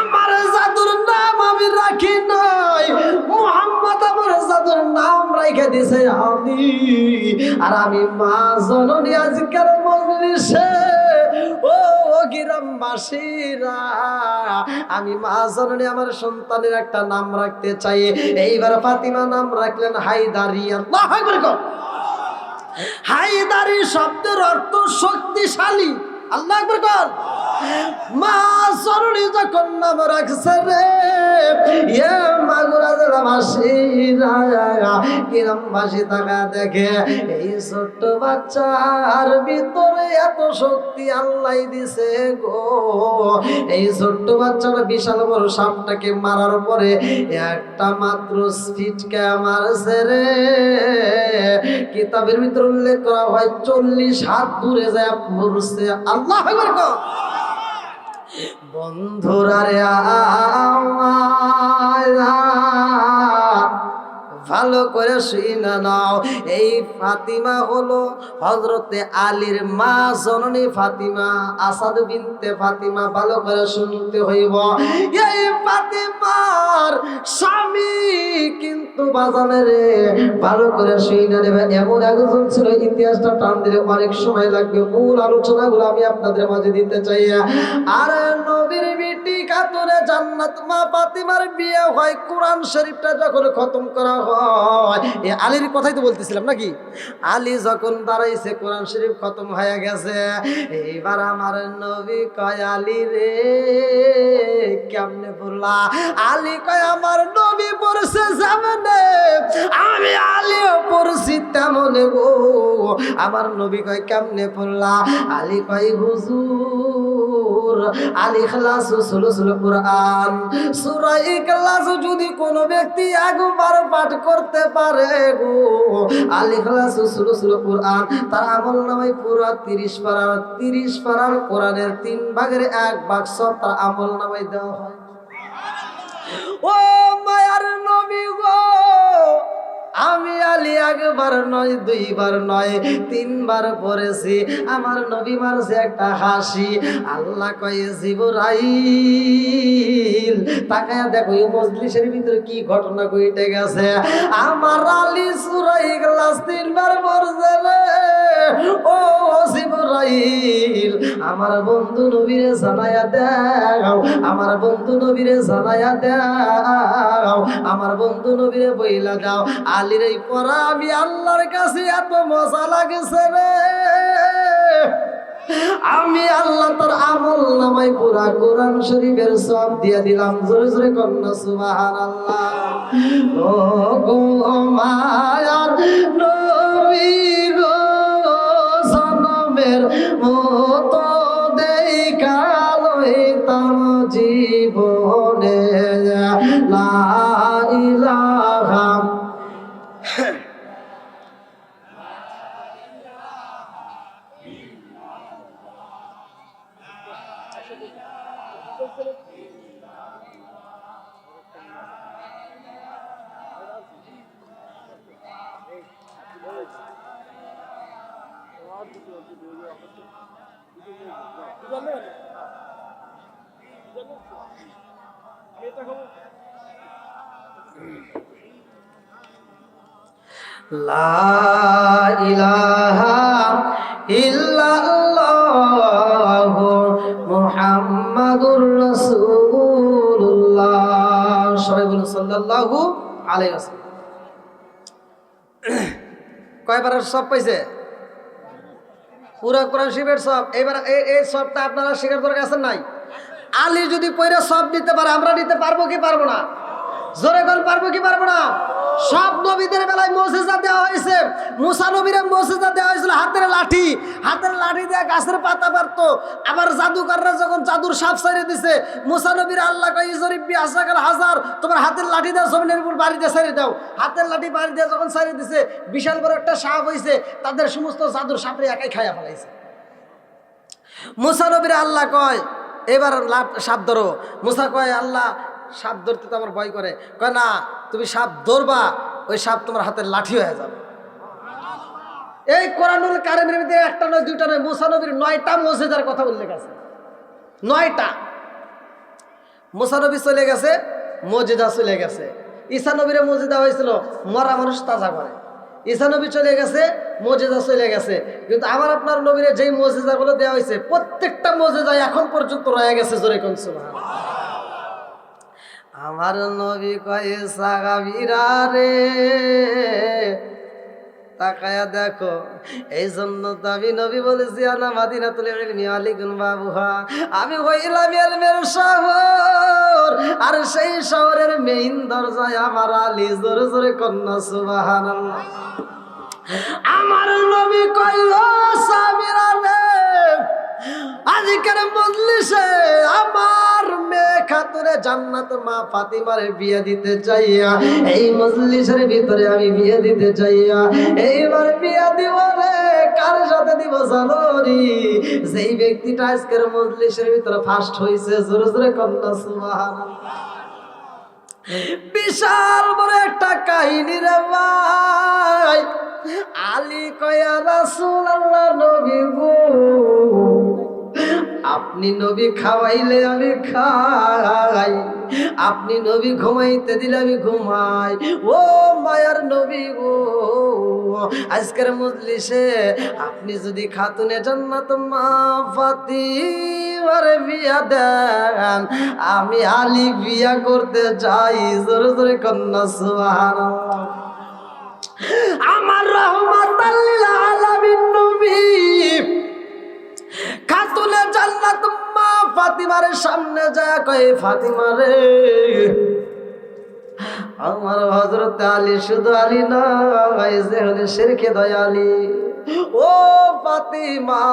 আমার জাদুর নাম আমি রাখি নাই, মুহাম্মদ আমার জাদুর নাম রাখে দিছে আমি। আর আমি মা জননী আজকের মজলিসে ও গ্রামবাসীরা আমি মা জননী আমার সন্তানের একটা নাম রাখতে চাই। এইবার ফাতিমা নাম রাখলেন হায়দারি। আল্লাহু আকবার। হায়দারি শব্দের অর্থ শক্তিশালী। আল্লাহু আকবার। মা জননী যখন নাম রাখছে রে মাগুরা জেলাবাসীরা গ্রামবাসী তাকা দেখে এই ছোট্ট বাচ্চার ভিতরে এত শক্তি আল্লাহ দিছে গো। এই ছোট্ট বাচ্চাটা বিশাল বড় সাপটাকে মারার পরে একটা মাত্র স্পিটকে মারছে রে। কিতাবের ভিতরে উল্লেখ করা হয় 40 হাত দূরে যায় মরছে। আল্লাহু আকবার। বন্ধুরা রে ভালো করে শুনে নাও, এই ফাতিমা হলো হযরতে আলীর মা জননী ফাতিমা, আসাদ বিনতে ফাতিমা। ভালো করে শুনতে হইব, এই ফাতিমার স্বামী কিন্তু বাজানে রে ভালো করে শুনে নেবে এমন একজন ছিল। ইতিহাসটা টান দিলে অনেক সময় লাগবে, মূল আলোচনাগুলো আমি আপনাদের মাঝে দিতে চাই। আর নবীর বিটি খাতুনে জান্নাত মা ফাতিমার বিয়ে হয় কোরআন শরীফটা যখন খতম করা হয়। এই আলীর কথাই তো বলতেছিলাম নাকি। আলী যখন দাঁড়াইছে কোরআন শরীফ খতম হয়ে গেছে, এইবার আমার নবী কয় আলী রে কেমনে পড়লা? আলী কয় আমার নবী পড়ছে যেমনে আমি আলীও পড়ছি তেমনে গো। আমার নবী কয় কেমনে পড়লা? আলী কয় হুজুর আল ইখলাস সুলুসুল কুরআন সূরা ইখলাস যদি কোনো ব্যক্তি একবার পাঠ করতে পারে গো, আল ইখলাস সুলুসুল কুরআন তার আমলনামায় পুরো 30 পারার কোরআনের 3 ভাগের 1 ভাগ সব তার আমলনামায় দেওয়া হয়। ও মায়ার নবী গো আমি আলী একবার নয়, দুইবার নয়, তিনবার পড়েছি। আমার নবী মারছে একটা হাসি। আল্লাহ কয়ে জিবরাইল তাকায়া দেখো এই মজলিসের ভিতরে কি ঘটনা ঘটে গেছে। আমার আলী সূরা ইখলাস তিনবার পড়ছে রে। ও জিবরাইল আমার বন্ধু নবীরে জানায়া দাও, আমার বন্ধু নবীরে জানায়া দাও, আমার বন্ধু নবীরে বইলা দাও আলীর এই পড়া আমি আল্লাহর কাছে এত মজা লাগেছে রে। আমি আল্লাহ তার আমল নামায় পুরা কোরআন শরীফের সব দিয়ে দিলাম। জোরে জোরে কন্যা সুবহানাল্লাহ। ও গো মায়ার নবী গো জনমের মতো দেখা লইতাম জীবনে লা ইলাহা লা ইলাহা ইল্লাল্লাহু মুহাম্মাদুর রাসূলুল্লাহ। সবাই বলুন সাল্লাল্লাহু আলাইহি ওয়াসাল্লাম। কয়বার সব পাইছে? পুরা কোরআন শরীফের সব। এবার এই সবটা আপনারা শেখার দরকার আছে নাই? আলী যদি পয়রা সব নিতে পারে আমরা নিতে পারবো কি পারবো না? জোরে কোন পারবো কি পারবো না? সব নবীদের বেলায় মুজিজা দেওয়া হয়েছে। মুসা নবীরে মুজিজা দেওয়া হয়েছিল হাতের লাঠি দিয়ে গাছের পাতা পারতো। আবার জাদুকররা যখন জাদুর সাপ ছাড়িয়ে দিছে মুসা নবীর আল্লাহ কয় ইজরিবি আসাকাল হাজার, তোমার হাতের লাঠি দিয়ে জমিনের উপর বাড়ি দিয়ে ছাড়িয়ে দাও। হাতের লাঠি বাড়ি দিয়ে যখন ছাড়িয়ে দিছে বিশাল বড় একটা সাপ হয়েছে, তাদের সমস্ত জাদুর সাপরে একাই খাইয়া ফেলাইছে। মুসা নবীর আল্লাহ কয় এবার সাপ ধরো। মুসা কয় আল্লাহ সাপ ধরতে তো আমার ভয় করে। কয় না, তুমি সাপ ধরবা, ওই সাপ তোমার হাতের লাঠি হয়ে যাবে। এই কোরআনুল কারীমের ভিতরে একটা নয় দুইটা নয়, মুসা নবীর 9টা মুজিজার কথা উল্লেখ আছে। 9টা মুসা নবী চলে গেছে, মুজিজা চলে গেছে। ঈসা নবীর মুজিজা হয়েছিল মরা মানুষ তাজা করে। ঈসা নবী চলে গেছে, মুজিজা চলে গেছে। কিন্তু আমার আপনার নবীর যেই মুজিজাগুলো দেওয়া হয়েছে প্রত্যেকটা মুজিজা এখন পর্যন্ত রয়ে গেছে। জোরে কোন সুবহানাল্লাহ। আমার নবী কয়ে সাহাবীরা রে তাকায়া দেখো, এই জন্য তো আমি নবী বলেছি আনা মাদিনাতুল ইলমি আলিকুন বাবুহা, আমি হইলাম ইলমের শহর, আর সেই শহরের মেইন দরজায় আমার আলী। জোরে জোরে কন্যা সুবহানাল্লাহ। আমার নবী কয় ও সাহাবীরা রে, আজকের মজলিসে আমার মেয়ে খাতুনে জান্নাত মা ফাতিমার বিয়ে দিতে চাইয়া, এই মজলিসের ভিতরে আমি বিয়ে দিতে চাইয়া, এইবার বিয়ে দিব রে। কার সাথে দিব জানো রে? যেই ব্যক্তিটা আজকের মজলিসের ভিতরে ফার্স্ট হয়েছে। জোরে জোরে কন্যা সুবহানাল্লাহ। বিশাল বড় একটা কাহিনী রে ভাই। আলী কয়া রাসূলুল্লাহ নবী গো, আপনি নবী খাওয়াইলে আমি খাই, আপনি নবী ঘুমাইতে দিলে আমি ঘুমাই। ও মায়ার নবী গো, আজকের মজলিসে আপনি যদি খাতুনে জান্নাত মা ফাতিমার বিয়া দেন, আমি আলী বিয়া করতে চাই। জোরে জোরে কন্যা সুবহানাল্লাহ। আমার রাহমাতাল লিল আলামিন নবী খাতুনে জান্নাত মা ফাতিমার সামনে যায় কয় ফাতিমা রে, আমার হযরত আলী শুধু আলী নয়, যে হলে শেরকে দয়ালি। ও ফাতিমা,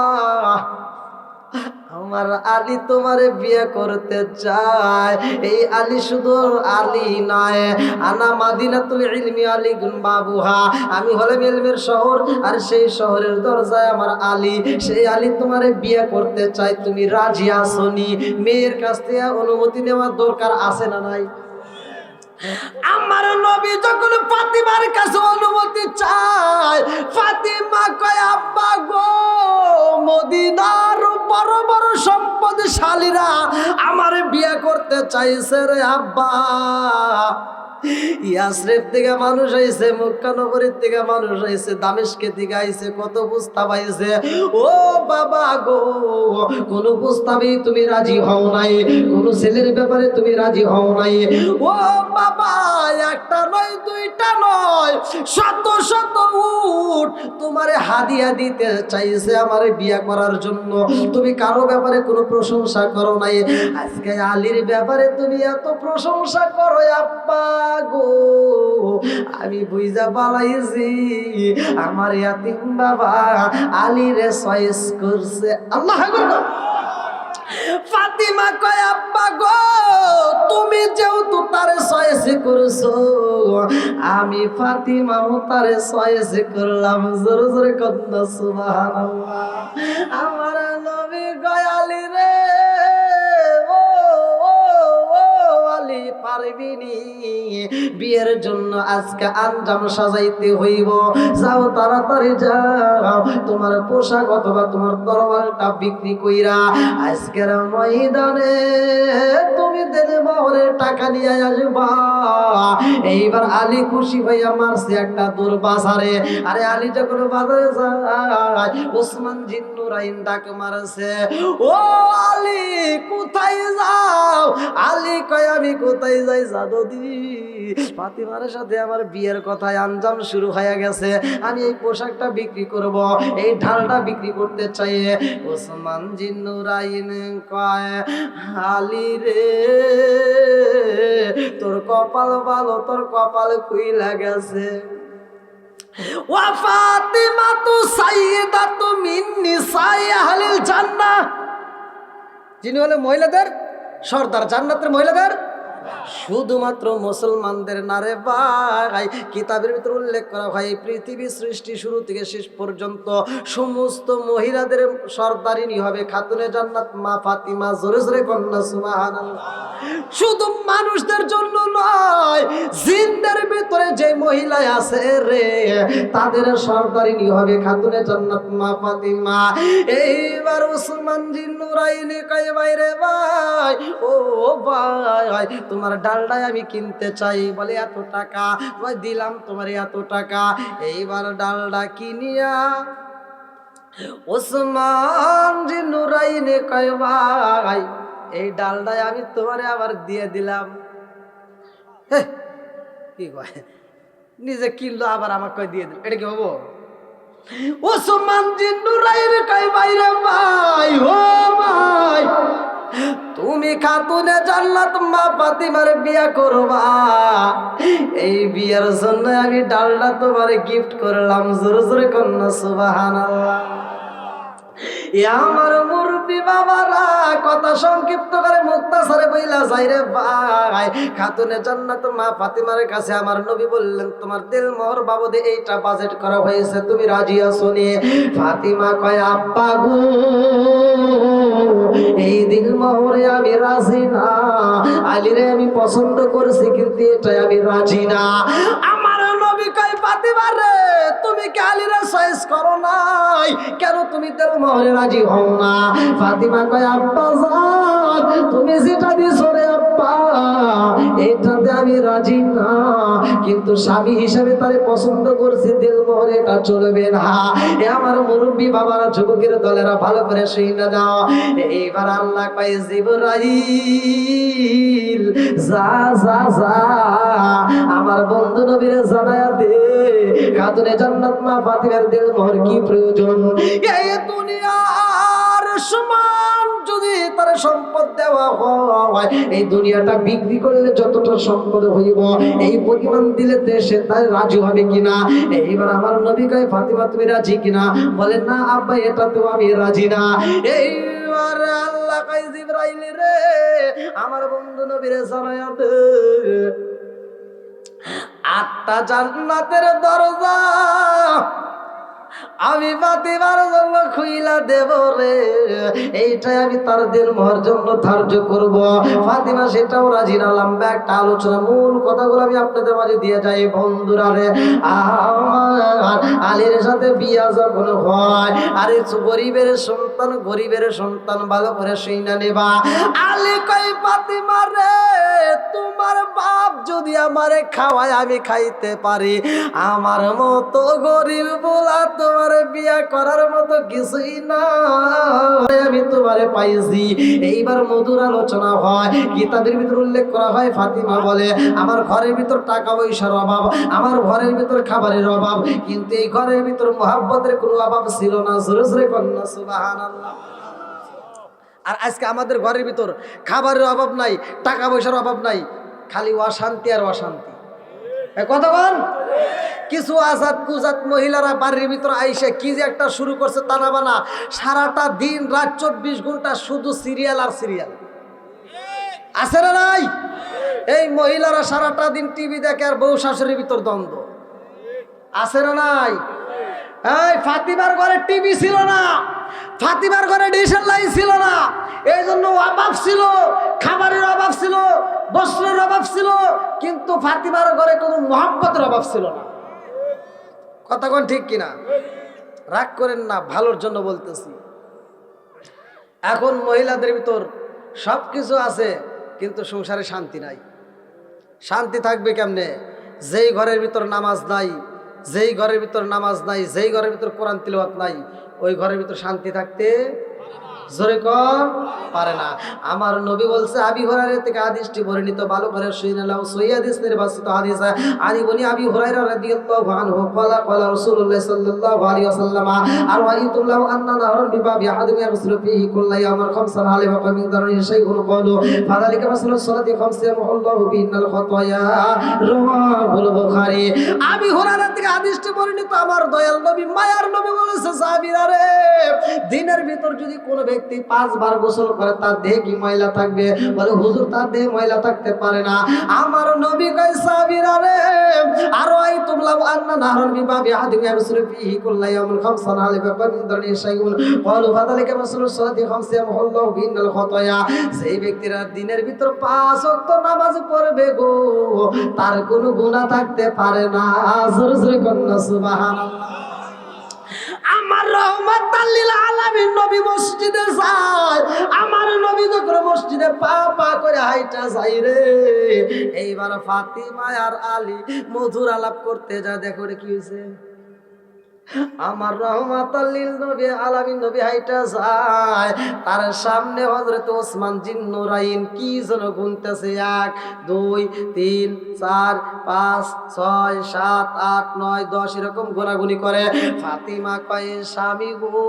আমার আলী তোমারে বিয়ে করতে চায়। এই আলী শুধু আলী নয়, আনা মাদিনাতুল ইলমি আলিকুন বাবুহা, আমি হলাম ইলমের শহর, আর সেই শহরের দরজায় আমার আলী। সেই আলী তোমারে বিয়ে করতে চায়, তুমি রাজি আছো নি? মেয়ের কাছ থেকে অনুমতি নেওয়ার দরকার আছে না নাই? আমার নবী যখন ফাতিমার কাছে অনুমতি চায়, ফাতিমা কয় আব্বা গো, মদিনার বড় বড় সম্পদশালীরা আমার বিয়ে করতে চাইছে রে আব্বা। ইয়াসরিফ থেকে মানুষ আইছে, মক্কা নগরীর থেকে মানুষ আইছে, দামেস্কের থেকে আইছে, কত প্রস্তাব আইছে। ও বাবা গো, কোন প্রস্তাবে তুমি রাজি হও নাই, কোন ছেলের ব্যাপারে তুমি রাজি হও নাই। ও বাবা, একটা নয় দুইটা নয়, শত শত উট তোমারে হাদিয়া দিতে চাইছে আমারে বিয়ে করার জন্য। তুমি কারো ব্যাপারে কোনো প্রশংসা করো নাই, আজকে আলীর ব্যাপারে তুমি এত প্রশংসা করো আব্বা গো। আমি বুঝা পালাইছি আমার ইয়াতিম বাবা আলীরে চয়েস করছে। আল্লাহ আকবার। ফাতিমা কয় আব্বা গো, তুমি যেহেতু তারে চয়েস করছো, আমি ফাতিমাও তারে চয়েস করলাম। জোরে জোরে কন্যা সুবহানাল্লাহ। আমার নবী কয় আলী রে, পারবিনি বিয়ের জন্য আজকে আঞ্জাম সাজাইতে হইব। যাও তাড়াতাড়ি যাও, তোমার পোশাক অথবা তোমার তরবালটা বিক্রি কইরা আজকের ময়দানে তুমি দেবে বহরে টাকা নিয়ে আসবা। এইবার আলী খুশি হইয়া মারছে একটা দূর বাজারে। আরে আলী যখন বাজারে যায়, ওসমান জিন্নুরাইন ডাকে মারছে, ও আলী কোথায় যাও? আলী কয় আমি কোথায় যাই জানো দি, ফাতিমার সাথে আমার বিয়ের কথায় আঞ্জাম শুরু হয়ে গেছে, আমি এই পোশাকটা বিক্রি করব, এই ঢালটা বিক্রি করতে চাই। ওসমান জিন্নুরাইন কয় আলী রে, তোর কপাল ভালো, তোর কপাল খুইলা গেছে। ওয়া ফাতিমাতু সাইয়্যিদাতু মিন নিসাই আহলিল জান্নাহ, যিনি হলো মহিলাদের সর্দার, জান্নাতের মহিলাদের। শুধুমাত্র মুসলমানদের না রে ভাই, কিতাবের ভিতরে উল্লেখ করা হয় পৃথিবী সৃষ্টি শুরু থেকে শেষ পর্যন্ত সমস্ত মহিলাদের সর্দারিনী হবে খাতুনে জান্নাত মা ফাতিমা। জোরে জোরে কন্যা সুবহানাল্লাহ। শুধু মানুষদের জন্য নয়, জিনদের ভিতরে যে মহিলা আছে রে, তাদের সর্দারিনী হবে খাতুনে জান্নাত মা ফাতিমা। এইবার ওসমান জিন্নুরাইনি কয় ভাই রে ভাই, ও ভাই তোমার ডালডায় আমি কিনতে চাই। বলে এত টাকা? ভাই দিলাম তোমার এত টাকা। এইবার ডালডা কিনিয়া ওসমান জিন্নুরাইনি কয় ভাই এই ডালডায় আমি তোমারে আবার দিয়ে দিলাম। কি কয়, নিজে কিনলো আবার আমাকে কয় দিয়ে দিল, এটা কি হবো? ওসমান জিন্নুরাইন কয় ভাই রে ভাই, ও ভাই তুমি খাতুনে জান্নাত মা ফাতিমার বিয়া করবা, এই বিয়ার জন্য আমি ডালডা তোমারে গিফট করলাম। জোরে জোরে কন্যা সুবহানাল্লাহ। আমার মুরব্বি বাবারা কথা সংক্ষিপ্ত করে মুক্তাসারে বইলা যাই রে ভাই, খাতুনে জান্নাত মা ফাতিমার কাছে আমার নবী বললেন তোমার দিল মোহর বাবদে এইটা বাজেট করা হয়েছে, তুমি রাজি আছো নি? ফাতিমা কয় আব্বা গো, এই দিল মোহরে আমি রাজি না। আলীরে আমি পছন্দ করেছি কিন্তু এটাই আমি রাজি না। আমার নবী কয় ফাতিমা রে, তুমি কি আলীরে চয়েস করো নাই? কেন তুমি তেল মোহরে রাজি হও না? ফাতিমা কয় আব্বা জান, তুমি যেটা দিছো রে আব্বা, এটাতে আমি রাজি না, কিন্তু স্বামী হিসাবে তারে পছন্দ করছি, দিল মোহরে এটা চলবে না। এ আমার মুরব্বী বাবারা, যুবকের দলেরা ভালো করে শুনে নাও। এইবার আল্লাহ কয় জিবরাইল যা যা যা, আমার বন্ধু নবীরে জানায়া দে খাতুনে জান্নাত মা ফাতিমার দিল মোহর কি প্রয়োজন। এই দুনিয়ার সমান যদি তার সম্পদ দেওয়া হয়, এই দুনিয়াটা বিক্রি করলে যতটা সম্পদ হইব এই পরিমাণ দিলে সে তাই রাজি হবে কিনা? এইবার আমার নবী কয় ফাতিমা তুমি রাজি কিনা? বলেন না আব্বা এটাতেও আমি রাজি না। এইবার আল্লাহ কয় জিবরাইল রে, আমার বন্ধু নবীরে জানায়া দে 8টা জান্নাতের দরজা আমি ফাতিমার জন্য খুইলা দেব রে, এইটাই আমি তার দিন মহর জন্য ধার্য করব। ফাতিমা সেটাও রাজি না। লম্বা একটা আলোচনা, মূল কথাগুলো আমি আপনাদের মাঝে দিয়ে যাই বন্ধুরা রে। আমার আলীর সাথে বিয়া যখন হয়, আরে গরিবের সন্তান ভালো করে শুইনা নেবা। আলী কই ফাতিমা রে, তোমার বাপ যদি আমারে খাওয়ায় আমি খাইতে পারি, আমার মতো গরিব বলা তোমার বিয়া করার মতো কিছুই না, আমি তোমারে পাইছি। এইবার মধুর আলোচনা হয়, কিতাবের ভিতর উল্লেখ করা হয়, ফাতিমা বলে আমার ঘরের ভিতর টাকা পয়সার অভাব, আমার ঘরের ভিতর খাবারের অভাব, কিন্তু এই ঘরের ভিতর মোহাব্বতের কোনো অভাব ছিল না। জোরে জোরে কন্যা সুবহানাল্লাহ। আর আজকে আমাদের ঘরের ভিতর খাবারের অভাব নাই, টাকা পয়সার অভাব নাই, খালি অশান্তি আর অশান্তি। কথা বল। কিছু আজাদ কুজাত মহিলারা বাড়ির ভিতর আইসে কি যে একটা শুরু করছে তানা বানা, সারাটা দিন রাত 24 ঘন্টা শুধু সিরিয়াল আর সিরিয়াল। আছে না নাই? এই মহিলারা সারাটা দিন টিভি দেখে আর বউ শাশুড়ির ভিতর দ্বন্দ্ব। আছে না নাই? এই ফাতিমার ঘরে টিভি ছিল না, ফাতিমার ঘরে ডিশের লাইন ছিল না, এই জন্য অভাব ছিল, খাবারের অভাব ছিল, বস্ত্রের অভাব ছিল, কিন্তু ফাতিমার ঘরে কোনো মহব্বতের অভাব ছিল না। কথা কোন ঠিক কিনা? রাগ করেন না, ভালোর জন্য বলতেছি। এখন মহিলাদের ভিতর সব কিছু আছে, কিন্তু সংসারে শান্তি নাই। শান্তি থাকবে কেমনে? যেই ঘরের ভিতর নামাজ নাই, যেই ঘরের ভিতর নামাজ নাই, যেই ঘরের ভিতর কোরআন তিলাওয়াত নাই, ওই ঘরের ভিতর শান্তি থাকতে জোরে কর পারে না। আমার নবী বলছে, আবি হুরায়রা থেকে হাদিসটি বর্ণিত, ভালো করে শুনে নাও, সহিহ হাদিস নির্বাচিত হাদিস। আলী বনি আবি হুরায়রা রাদিয়াল্লাহু আনহু ক্বালা ক্বালা রাসূলুল্লাহ সাল্লাল্লাহু আলাইহি ওয়াসাল্লাম আর রাআইতুল্লাহু আন্না নাহরান বিবাবি আহাদিম ইয়াগসিলু ফীহি কুল্লা ইয়াউমিন খামসান আলী ওয়া মিন দাররি শাইউন ক্বালু ফাযালিকা মাসলু সালাতি খামসা আল্লাহু বিহিনাল খাতায়া, রাওয়াহুল বুখারী। আবি হুরায়রা থেকে হাদিসটি বর্ণিত, আমার দয়াল নবী মায়ার নবী বলেছে, সাহাবীরা রে, দিনের ভিতর যদি কোনো ব্যক্তি 5 বার গোসল করে তার দেহে কি ময়লা থাকবে? বলে হুজুর তার দেহে ময়লা থাকতে পারে না। আমার নবী কয়, সাহাবীরা রে, আর ওই তুমলাউ আন্না নাহরুন বিবাবি আহাদিম ইয়াগসিলু ফীহি কুল্লা ইয়াউমিন খামসান আলী ওয়া মিন দাররি শাইউন ক্বালু ফাযালিকা মাসলু সালাতি খামসা আল্লাহু বিহিনাল খাতায়া। যেই ব্যক্তিরা দিনের ভিতর 5 ওয়াক্ত নামাজ পড়বে গো, তার কোনো গুনাহ থাকতে পারে না। জোরে জোরে কন্যা সুবহানাল্লাহ। আমার রহমাতাল লিল আলামিন নবী মসজিদে যায়, আমার নবী যখন মসজিদে পা পা করে হাইটা যায় রে, এইবার ফাতিমা আর আলী মধুর আলাপ করতে যায়। দেখো রে কি হয়েছে, আমার রহমাতাল লিল নবী আলামিন নবী হাইটা যায়, তার সামনে হযরত ওসমান জিন নুরাইন কি যেন গুনতেছে, 1 2 3 4 5 6 7 8 9 10 এরকম গোনাগুনি করে। ফাতিমা কয়, স্বামী গো,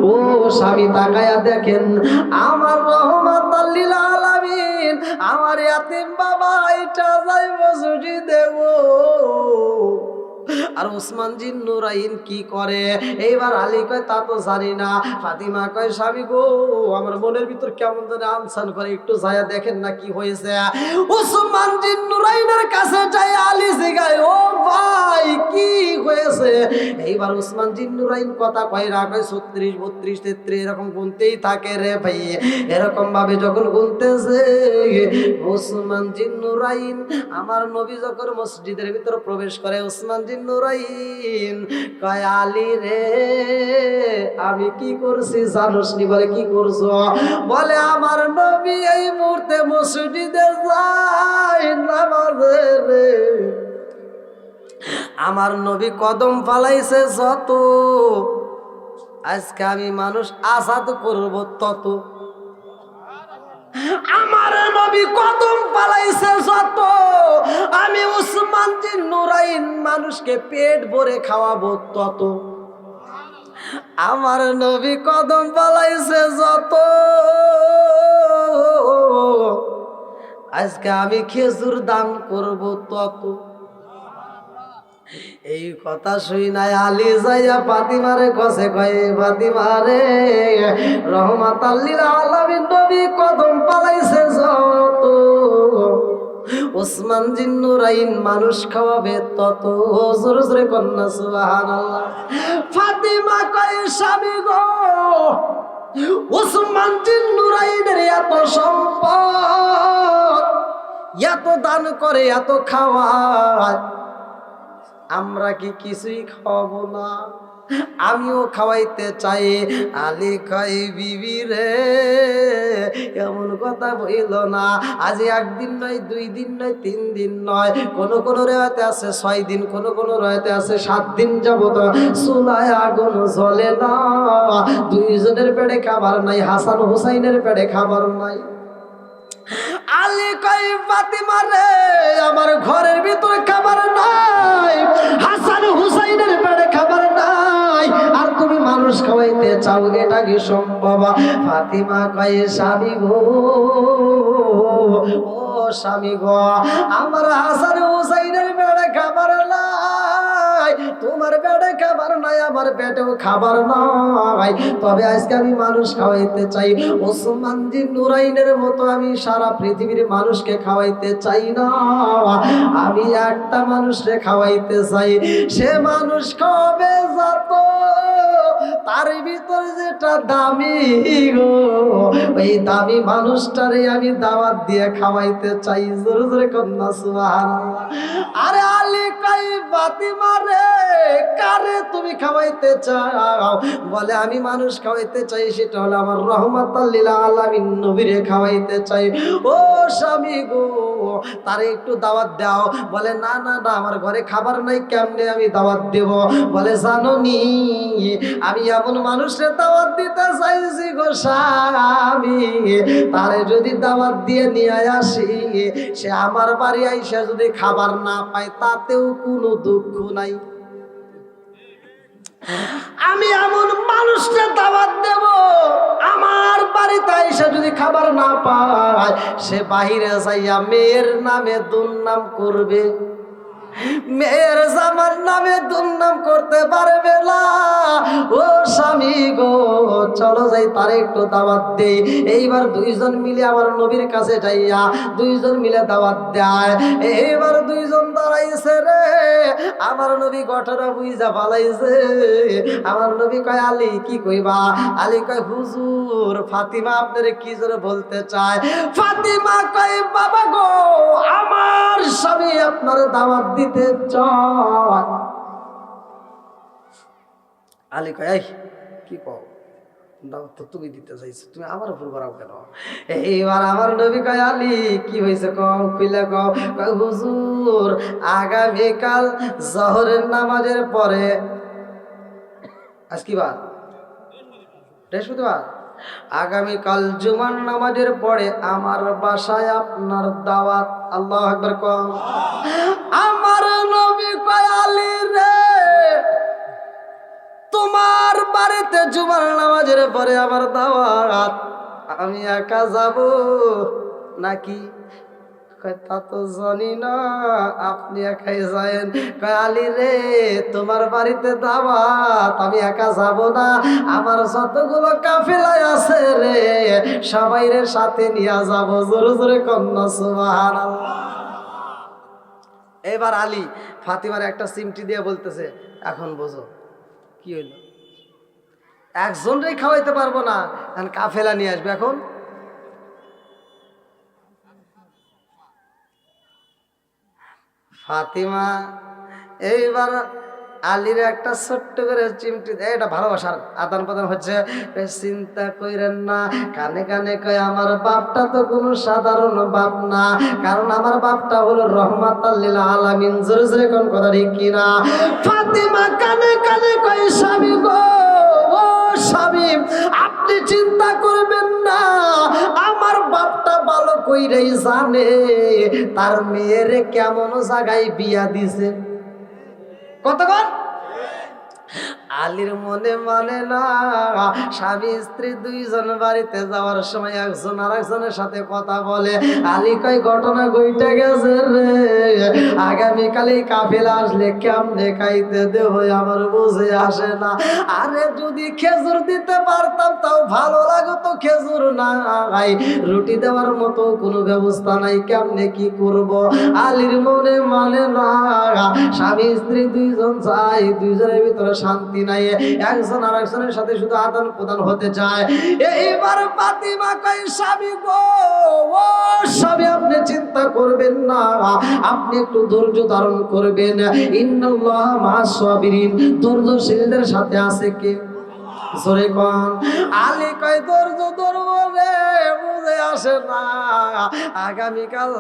ও স্বামী তাকায়া দেখেন, আমার রহমাতাল লিল আলামিন আমার ইয়াতিম বাবা এটা যাইব ছুটি দেব। আর ওসমান জিন নুরাইন কি করে? এইবার আলী কয়, তা তো জানি না। ফাতিমা কয়, স্বামী গো, আমার মনের ভিতর কেমন যেন আনসান করে, একটু যায়া দেখেন না কি হয়েছে। ওসমান জিন নুরাইনের কাছে যায়, আলী জিগায়, ও ভাই কি হয়েছে? এইবার ওসমান জিন নুরাইন কথা কয় না, কয় 36 32 33 এরকম গুনতেই থাকে রে ভাই। এরকম ভাবে যখন গুনতেছে, ওসমান জিন নুরাইন আমার নবী যখন মসজিদের ভিতর প্রবেশ করে, ওসমান জিন নুরাইন কয়, আলী রে, আমি কি করছি জানোস নি? বলে কি করছো? বলে আমার নবী এই মুহূর্তে মসজিদে যায় নামাজে রে, আমার নবী কদম ফালাইছে যত, আজকে আমি মানুষ আজাদ করব তত। আমার নবী কদম পালাইছে যত, আমি ওসমান জিন নুরাইন মানুষকে পেট ভরে খাওয়াবো তত। আমার নবী কদম পালাইছে যত, আজকে আমি খেজুর দান করব তত। এই কথা শুই নাই আলী যাইয়া ফাতিমারে কসে কয়, ফাতিমা রে, রহমাতাল লিল আলামিন নবী কদম পালাইছে যত, ওসমান জিন নুরাইন মানুষ খাওয়াবে তত জোরে জোরে কন্যা সুবহানাল্লাহ। ফাতিমা কয় স্বামী গো, ওসমান জিন নুরাইনের এত সম্পদ, এত দান করে, এত খাওয়ায়, আমরা কি কিছুই খাওয়াবো না? আমিও খাওয়াইতে চাই। আলী কয় বিবি রে এমন কথা বইল না, আজ একদিন নয়, 2 দিন নয়, 3 দিন নয়, কোন কোন রাতে আছে 6 দিন, কোন কোন রাতে আছে 7 দিন যাবত চুলায় আগুন জ্বলে না, 2 জনের পেটে খাবার নাই, হাসান হুসাইনের পেটে খাবার নাই। আলী কয় ফাতিমা রে আমার ঘরের ভিতরে খাবার নাই, হাসান হুসাইনের পেটে খাবার নাই, আর তুমি মানুষ খাওয়াইতে চাও, এটা কি সম্ভব? ফাতিমা কয় স্বামী গো, ও স্বামী গো, আমার হাসান হুসাইনের পেটে খাবার নাই, তোমার পেটে খাবার নাই, আমার পেটেও খাবার নাই, তবে আজকে আমি মানুষ খাওয়াইতে চাই। ওসমান জিন নুরাইনের মতো আমি সারা পৃথিবীর মানুষকে খাওয়াইতে চাই না, আমি একটা মানুষকে খাওয়াইতে চাই। সে মানুষ খাওয়াবে যত, তার ভিতরে যেটা দামি গো, ওই দামি মানুষটারে আমি দাওয়াত দিয়ে খাওয়াইতে চাই। জোরে জোরে কন্যা সুবহানাল্লাহ। আরে আলী কয় ফাতিমা রে কারে তুমি খাওয়াইতে চাও? বলে আমি মানুষ খাওয়াইতে চাই, সেটা হলো আমার রহমাতাল লিল আলামিন নবীরে খাওয়াইতে চাই। ও স্বামী গো, তারে একটু দাওয়াত দাও। বলে না না না, আমার ঘরে খাবার নাই, কেমনে আমি দাওয়াত দেব? বলে জানো নি, আমি এমন মানুষের দাওয়াত দিতে চাইছি গো স্বামী, তারে যদি দাওয়াত দিয়ে নিয়ে আসি, সে আমার বাড়ি আইসা যদি খাবার না পায় তাতেও কোনো দুঃখ নাই। আমি এমন মানুষকে দাওয়াত দেব, আমার বাড়িতে এসে যদি খাবার না পায়, সে বাহিরে যাইয়া মেয়ের নামে দুর্নাম করবে, মেয়ের জামার নামে দুর্নাম করতে পারবে না। ও স্বামী গো, চলো যাই তারে একটু দাওয়াত দেই। এইবার 2 জন মিলে আমার নবীর কাছে যাইয়া 2 জন মিলে দাওয়াত দেয়। এইবার 2 জন দাঁড়াইছে রে, আমার নবী ঘটনা বুঝা পালাইছে। আমার নবী কয় আলী কি কইবা? আলী কয় হুজুর ফাতিমা আপনারে কি জোরে বলতে চায়। ফাতিমা কয় বাবা গো, আমার স্বামী আপনার দাওয়াত দিতে চায়। আলী কয় এই কি কও, দাওয়াত তো তুমি দিতে চাইছো, তুমি আমার উপর বাড়াও কেন? এইবার আমার নবী কয় আলী কি হয়েছে কও, কইলে কও। কয় হুজুর আগামীকাল জোহরের নামাজের পরে, আজ কি বার? বৃহস্পতিবার। আগামীকাল জুমার নামাজের পরে আমার বাসায় আপনার দাওয়াত। আল্লাহু আকবার কও। আমার নবী কয় আলী রে, তোমার বাড়িতে জুমার নামাজের পরে আমার দাওয়াত, আমি একা যাব নাকি? তা তো জানি না, আপনি একাই যায়েন। কয় আলী রে, তোমার বাড়িতে দাওয়াত, আমি একা যাব না, আমার যতগুলো কাফেলায় আছে রে সবাইরে সাথে নিয়ে যাব। জোরে জোরে কন্যা সুবহানাল্লাহ। এবার আলী ফাতিমার একটা চিমটি দিয়ে বলতেছে, এখন বোঝো কি হইল, একজনই খাওয়াইতে পারবো না, এখন কাফেলা নিয়ে আসবে। এখন ফাতিমা এইবার আলীর একটা ছোট্ট করে চিমটি দেয়, এটা ভালোবাসার আদান প্রদান হচ্ছে। চিন্তা কইরেন না, কানে কানে কয় আমার বাপটা তো কোনো সাধারণ বাপ না, কারণ আমার বাপটা হলো রহমাতাল লিল আলামিন। জোরে জোরে কোন কথা ঠিক কিনা? ফাতিমা কানে কানে কয় স্বামী গো, ও স্বামী আপনি চিন্তা করবেন না, আমার বাপটা ভালো কইরেই জানে তার মেয়ের কেমন জায়গায় বিয়া দিছে। কতক্ষণ? আলীর মনে মানে না, স্বামী স্ত্রী 2 জন বাড়িতে যাওয়ার সময় একজন আর একজনের সাথে কথা বলে। আলী কয় ঘটনা ঘটে গেছে রে, আগামীকালে কাফেলা আসলে কেমনে খাইতে দেব আমার বুঝে আসে না। আরে যদি খেজুর দিতে পারতাম তাও ভালো লাগতো, খেজুর নাই, রুটি দেওয়ার মতো কোনো ব্যবস্থা নাই, কেমনে কি করব? আলীর মনে মানে না, স্বামী স্ত্রী দুইজন চাই, দুইজনের ভিতরে শান্তি নাই, একজন আর একজনের সাথে শুধু আদান প্রদান হতে চায়। এইবার ফাতিমা কয়, স্বামী গো, ও স্বামী আপনি চিন্তা করবেন না, আপনি একটু ধৈর্য ধারণ করবেন, ইন্নাল্লাহ মা'আস সাবিরিন, ধৈর্যশীলদের সাথে আছে কে? জোরে কোন। আলী কয় ধৈর্য ধরবো রে, বুঝে আসে না, আগামীকাল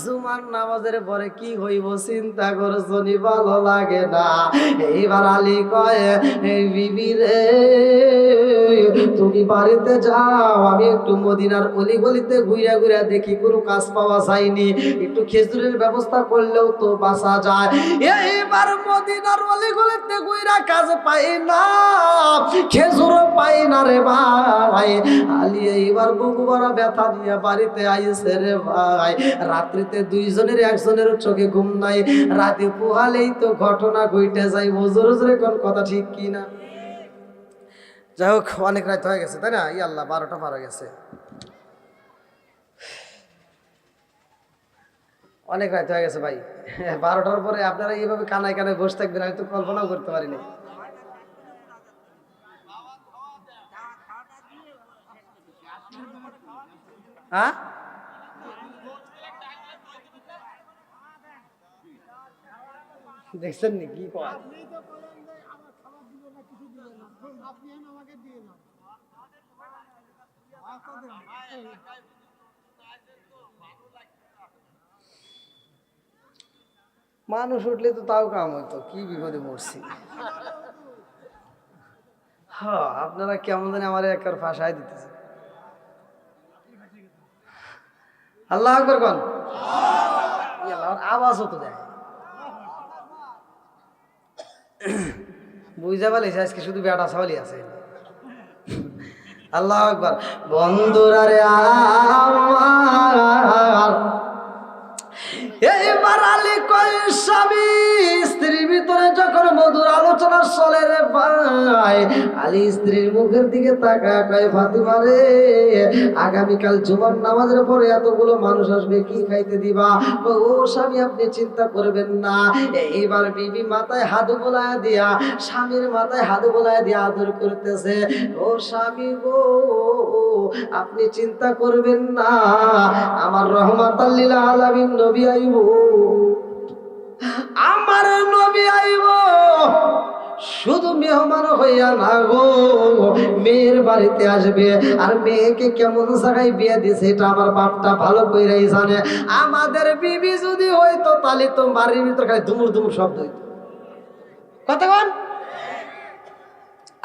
জুমার নামাজের পরে কি হইব চিন্তা করছো নি, ভালো লাগে না। এইবার আলী কয়, বিবি রে তুমি বাড়িতে যাও, আমি একটু মদিনার অলি গলিতে ঘুরে ঘুরে দেখি কোনো কাজ পাওয়া যায়নি, একটু খেজুরের ব্যবস্থা করলেও তো বাঁচা যায়। এইবার মদিনার অলি গলিতে ঘুরে কাজ পাই না, খেজুরও পাই না রে ভাই। আলী এইবার বুকু ভরা ব্যথা নিয়ে বাড়িতে আইছে রে ভাই। রাত্রিতে দুইজনের একজনের চোখে ঘুম নাই, রাতে পোহালেই তো ঘটনা ঘটে যায়। হুজুর হুজুরে কোন কথা ঠিক কি না? যাই হোক, অনেক রাত হয়ে গেছে তাই না? ই আল্লাহ, 12টা পার হয়ে গেছে, অনেক রাত হয়ে গেছে ভাই। 12টার পরে আপনারা এইভাবে কানায় কানায় বসে থাকবেন, আমি তো কল্পনাও করতে পারিনি। হ্যাঁ, দেখছেন নি কি কয়? মানুষ উঠলে তো তাও কাম হইতো, কি বিপদে মরছি। হ্যাঁ, আপনারা কেমন জানি আমার একবার ফাঁসায় দিতেছে। আল্লাহ আকবার কোন। আওয়াজ হতো যায়, বুঝা পালিস আজকে শুধু বেটা ছাওয়ালি আছে। আল্লাহ আকবার। বন্ধুরা রে আমার, এইবার আলী কয়, স্বামী স্ত্রীর ভিতরে যখন মধুর আলোচনা চলে রে ভাই, আলী স্ত্রীর মুখের দিকে তাকায় কয়, ফাতিমা রে আগামীকাল জুমার নামাজের পরে এতগুলো মানুষ আসবে, কি খাইতে দিবা? ও স্বামী আপনি চিন্তা করবেন না। এইবার বিবি মাথায় হাত বোলায় দিয়া, স্বামীর মাথায় হাত বোলায় দিয়া আদর করতেছে। ও স্বামী গো, আপনি চিন্তা করবেন না, আমার রহমাতাল লিল আলামিন নবী আইব, আমার নবী আইব, শুধু মেহমান হইয়া না গো, মেয়ের বাড়িতে আসবে। আর মেয়েকে কেমন জায়গায় বিয়ে দিছে এটা আমার বাপটা ভালো কইরাই জানে। আমাদের বিবি যদি হইতো তাহলে তো বাড়ির ভিতর খালি দুমুর দুমুর শব্দ হইতো। কতক্ষণ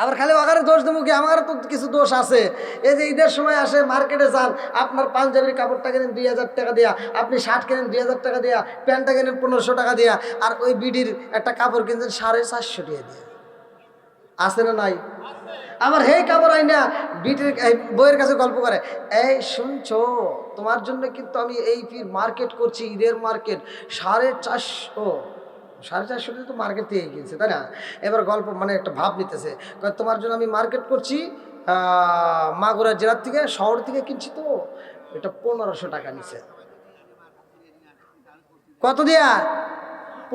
আবার খালি ওখানে দোষ দেবো কি? আমার তো কিছু দোষ আছে। এই যে ঈদের সময় আসে, মার্কেটে যান, আপনার পাঞ্জাবির কাপড়টা কেনেন 2000 টাকা দিয়া, আপনি শার্ট কেনেন 2000 টাকা দিয়া, প্যান্টটা কেনেন 1500 টাকা দিয়া, আর ওই বিডির একটা কাপড় কিনছেন 450 টাকা দিয়া। আছে না নাই? আবার হে কাপড় আই না বিটির বইয়ের কাছে গল্প করে, এই শুনছো, তোমার জন্য কিন্তু আমি এই মার্কেট করছি, ঈদের মার্কেট 450 তো মার্কেট থেকে কিনছে তাই না? এবার গল্প মানে একটা ভাব নিতেছে, তোমার জন্য আমি মার্কেট করছি মাগুরা জেলার থেকে, শহর থেকে কিনছি, তো এটা 1500 টাকা নিছে। কত দিয়া?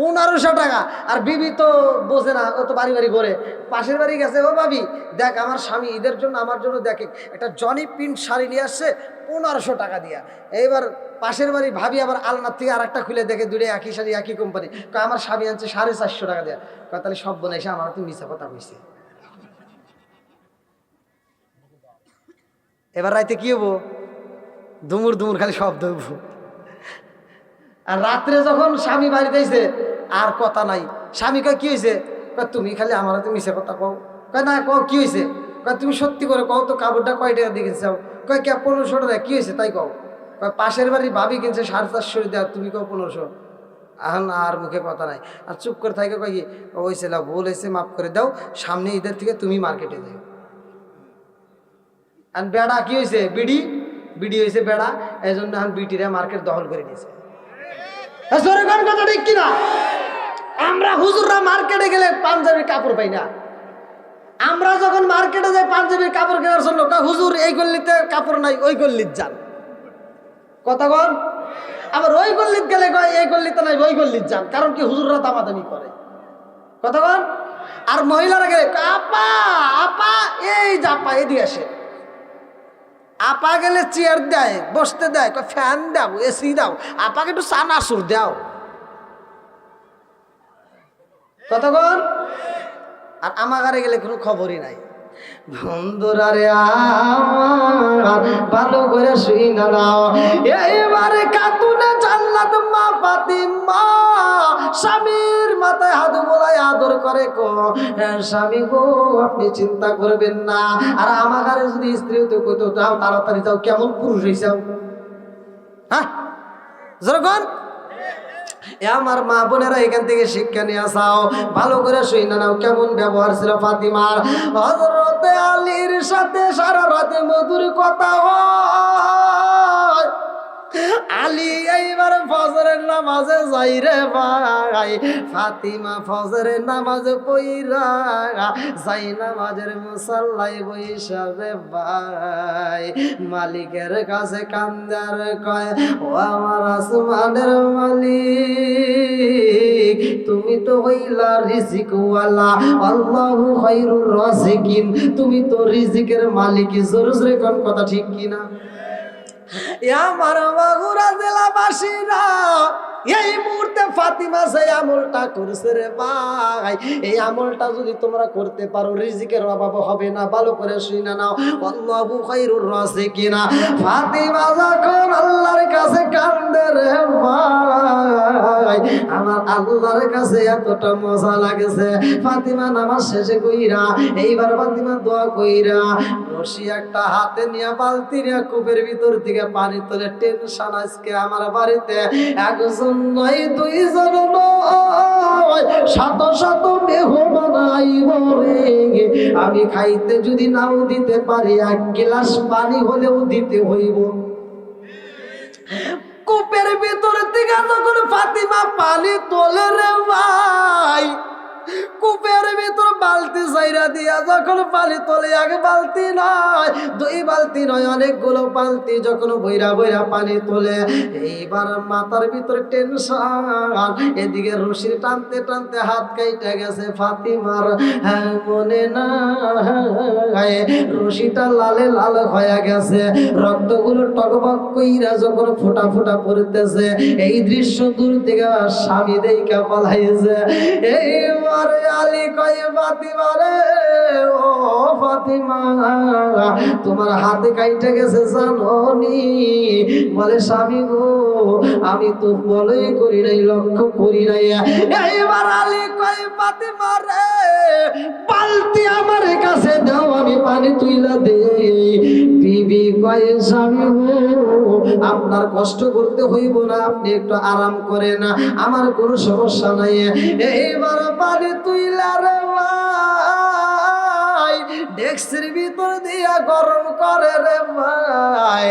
1500 টাকা। আর বিবি তো বোঝে না, ও তো বাড়ি বাড়ি ঘরে, পাশের বাড়ি গেছে, ও ভাবি দেখ আমার স্বামী ঈদের জন্য আমার জন্য দেখে একটা জনি প্রিন্ট শাড়ি নিয়ে আসছে 1500 টাকা দিয়া। এইবার পাশের বাড়ি ভাবি আবার আলনার থেকে আর একটা খুলে দেখে, দুটো একই শাড়ি একই কোম্পানি, আমার স্বামী আনছে 450 টাকা দেয়া। তাহলে সব বোন এসে আমার তো মিছা কথা কইছে। এবার রাইতে কি হবো? দুমুর দুমুর খালি শব্দ হইব। আর রাত্রে যখন স্বামী বাড়িতে আইছে আর কথা নাই, স্বামী কয় কি হয়েছে? তুমি খালি আমার হাতে মিশে কথা কও। কয় না, কও কি হয়েছে? কয় তুমি সত্যি করে কও তো, কাপড়টা কয় টাকা দিয়ে কিনছে? কয় কে 1500 টাকা। কি হয়েছে তাই কও। কয় পাশের বাড়ির ভাবি কিনছে 450 দেওয়া, তুমি কও 1500। এখন আর মুখে কথা নাই, আর চুপ করে থাকে। কয় কি ওই ছেলে ভুল হয়েছে, মাফ করে দাও, সামনে ঈদের থেকে তুমি মার্কেটে যাও। আর বেড়া কি হয়েছে? বিডি হয়েছে বেড়া, এই জন্য এখন বিটিরা মার্কেট দখল করে নিয়েছে। কথা ঠিক কিনা? আমরা হুজুররা মার্কেটে গেলে পাঞ্জাবির কাপড় পাই না, আমরা যখন মার্কেটে যাই পাঞ্জাবির কাপড় কেনার জন্য, হুজুর এই গল্লিতে কাপড় নাই, ওই গল্লিত যান। কথা বল। আবার ওই গল্লিত গেলে কয় এই গল্লিতে নাই, ওই গল্লিত যান। কারণ কি, হুজুররা দামাদামি করে। কথা বল। আর মহিলারা গেলে আপা আপা, এই যে আপা এদিকে আসে। আপা গেলে চেয়ার দেয়, বসতে দেয়, ফ্যান দাও, এসি দাও, আপাকে একটু চানাচুর দাও। কতক্ষণ। আর আমার ঘরে গেলে কোনো খবরই নাই। বন্ধুরা রে আমার ভালো করে শুই না নাও, এইবারে কাতুনে জান্নাত মা ফাতিমা স্বামীর মাথায় হাত বোলায় আদর করে কো, স্বামী গো আপনি চিন্তা করবেন না। আর আমার ঘরে যদি স্ত্রী তো কইতো যাও তাড়াতাড়ি যাও, কেমন পুরুষ হইছাও। হ্যাঁ যেরকম আমার মা বোনেরা এখান থেকে শিক্ষা নিয়ে আসাও, ভালো করে শুই না নাও কেমন ব্যবহার ছিল ফাতিমার। হযরতে আলীর সাথে সারা রাতে মধুর কথা হয়। আলী এইবার ফজরের নামাজে যাই রে ভাই, ফাতিমা ফজরের নামাজে পইরা যাই নামাজের মুসাল্লায় বইসা রে ভাই, মালিকের কাছে কান্দার কয়, ও আমার আসমানের মালিক, তুমি তো হইলা রিজিকওয়ালা, আল্লাহু খায়রুর রাজিকিন, তুমি তো রিজিকের মালিক। জোরে জোরে কোন কথা ঠিক কিনা? আমার মাগুরা জেলাবাসীরা এই মুহূর্তে ফাতিমা যে আমলটা করছে রে ভাই, এই আমলটা যদি তোমরা করতে পারো রিজিকের অভাব হবে না। ভালো করে শুনে নাও, আল্লাহু খায়রুর রাজিকিনা। ফাতিমা যখন আল্লাহর কাছে কান্দে রে ভাই, আমার আল্লাহর কাছে এতটা মজা লাগছে। ফাতিমা নামাজ শেষে কইরা এইবার ফাতিমা দোয়া কইরা রশি একটা হাতে নিয়ে বালতি নিয়ে কূপের ভিতর থেকে পানি তোলে। টেনশন আজকে আমার বাড়িতে একজন নয়, দুইজন নয়, শত শত মেহমান আইব রে। আমি খাইতে যদি নাও দিতে পারি, এক গ্লাস পানি হলেও দিতে হইব। কূপের ভিতর থেকে যখন ফাতিমা পানি তোলে রে ভাই, কূপের ভিতর বালতি চাইরা দিয়া যখন পানি তোলে, এক বালতি নয়, দুই বালতি নয়, অনেকগুলো বালতি যখন বইরা বইরা পানি তোলে, এইবার মাথার ভিতর টেনশন। এদিকে রশির টানতে টানতে হাত কাইটা গেছে ফাতিমার, মনে না রশিটা লালে লাল হয়ে গেছে, রক্তগুলো টকবক কইরা যখন ফোঁটা ফোঁটা পড়তেছে। এই দৃশ্য দূর থেকে স্বামী দেইকা পালাইছে। এইবারে আলী কয়, ফাতিমা রে, ও ফাতিমা তোমার হাতে কাইটা গেছে জানোনি? বলে স্বামী গো আমি তো বলেই করি নাই, লক্ষ্য করি নাই। এইবার আলী কয়, ফাতিমা রে বালতি আমার কাছে দাও, আমি পানি তুইলা দেই। বিবি কয়, স্বামী গো আপনার কষ্ট করতে হইব না, আপনি একটু আরাম করেন, আমার কোনো সমস্যা নাই। এইবার পানি তুইলা রে ভাই ডেক্সির ভিতর দিয়া গরম করে রে ভাই।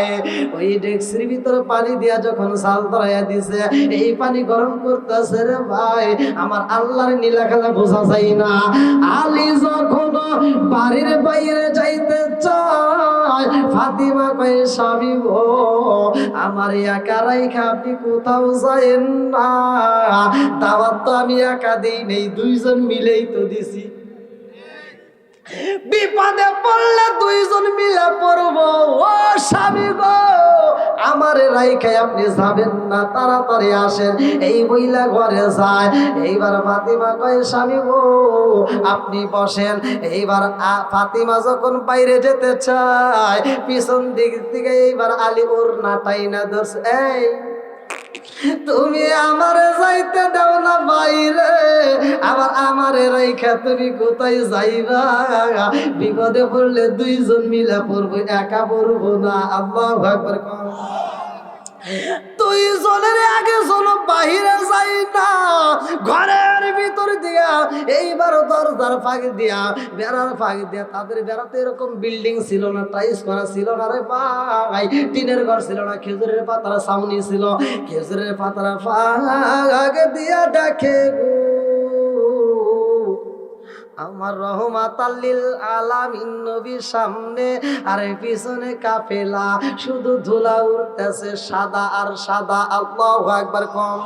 ওই ডেক্সির ভিতর পানি দিয়া যখন চাল ধরাইয়া দিছে, এই পানি গরম করতেছে রে ভাই। আমার আল্লাহর নীলা খেলা বোঝা যায় না। আলী যখন বাড়ির বাইরে যাইতে চায়, ফাতিমা কয়, স্বামী গো আমার একা রাইখা আপনি কোথাও যায়েন না, দাওয়াত তো আমি একা দিই নেই, দুইজন মিলেই তো দিছি। বিপদে পড়লে দুইজন মিলে পড়বো। ও স্বামী গো আমার রাইখা আপনি যাবেন না, তাড়াতাড়ি আসেন। এই বইলা ঘরে যায়। এইবার ফাতিমা কয়, স্বামী গো আপনি বসেন। এইবার ফাতিমা যখন বাইরে যেতে চায়, পিছন দিক থেকে এইবার আলী ওর নাটাই না ধরছে, এই তুমি আমারে যাইতে দাও না বাইরে, আবার আমারে রাইখা তুমি কোথায় যাইবা? বিপদে পড়লে দুইজন মিলে পড়বো, একা পড়বো না। আল্লাহু আকবার। দুইজনের আগে জন বাহিরে যাই না, ঘরের ভিতর দিয়া এইবার দরজার ফাঁক দিয়া, বেড়ার ফাঁক দিয়া। তাদের বেড়াতে এরকম বিল্ডিং ছিল না, টাইস করা ছিল না রে ভাই, টিনের ঘর ছিল না, খেজুরের পাতার ছাউনি ছিল। খেজুরের পাতার ফাঁক দিয়া দেখে গো আমার রহমাতাল্লিল আলামিন নবীর সামনে আর পিছনে কাফেলা, শুধু ধুলা উড়তেছে সাদা আর সাদা। আল্লাহু আকবার। কম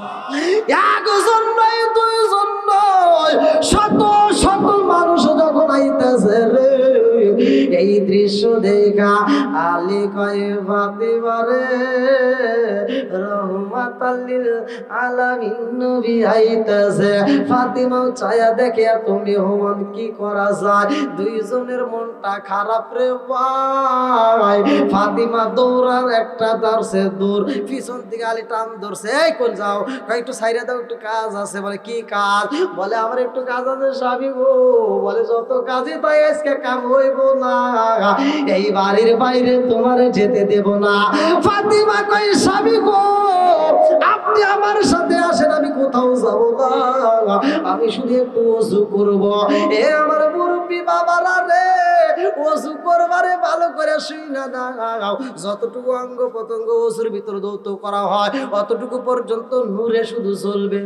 একজন নয়, দুইজন নয়, শত শত মানুষ যখন আইতেছে রে, এই দৃশ্য দেখা আলী কয় ফাতিমা রে, রহমাতাল্লিল আলামিন নবী আইতেছে। ফাতিমা চায়া দেখে এত মেহমান কি করা যায়, দুইজনের মনটা খারাপ রে ভাই। ফাতিমা দৌড়ার একটা ধরছে দূর, পিছন থেকে আলী টান ধরছে, এই কোন যাও, একটু সাইরে দাও, একটু কাজ আছে। বলে কি কাজ? বলে আমার একটু কাজ আছে স্বামী গো। বলে যত কাজে তাই আজকে কাম হইব না, এই বাড়ির বাইরে তোমার যেতে দেব না। ফাতিমা কই স্বামী গো, আপনি আমার সাথে আসেন, আমি কোথাও যাব না, আমি শুধু একটু ওযু করব। এ আমার মুরব্বী বাবারা রে, ওযু করবারে ভালো করে শুই না দাও। যতটুকু অঙ্গ প্রত্যঙ্গ ওযুর ভিতর দৌত করা হয়, অতটুকু পর্যন্ত নূরে শুধু চলবে।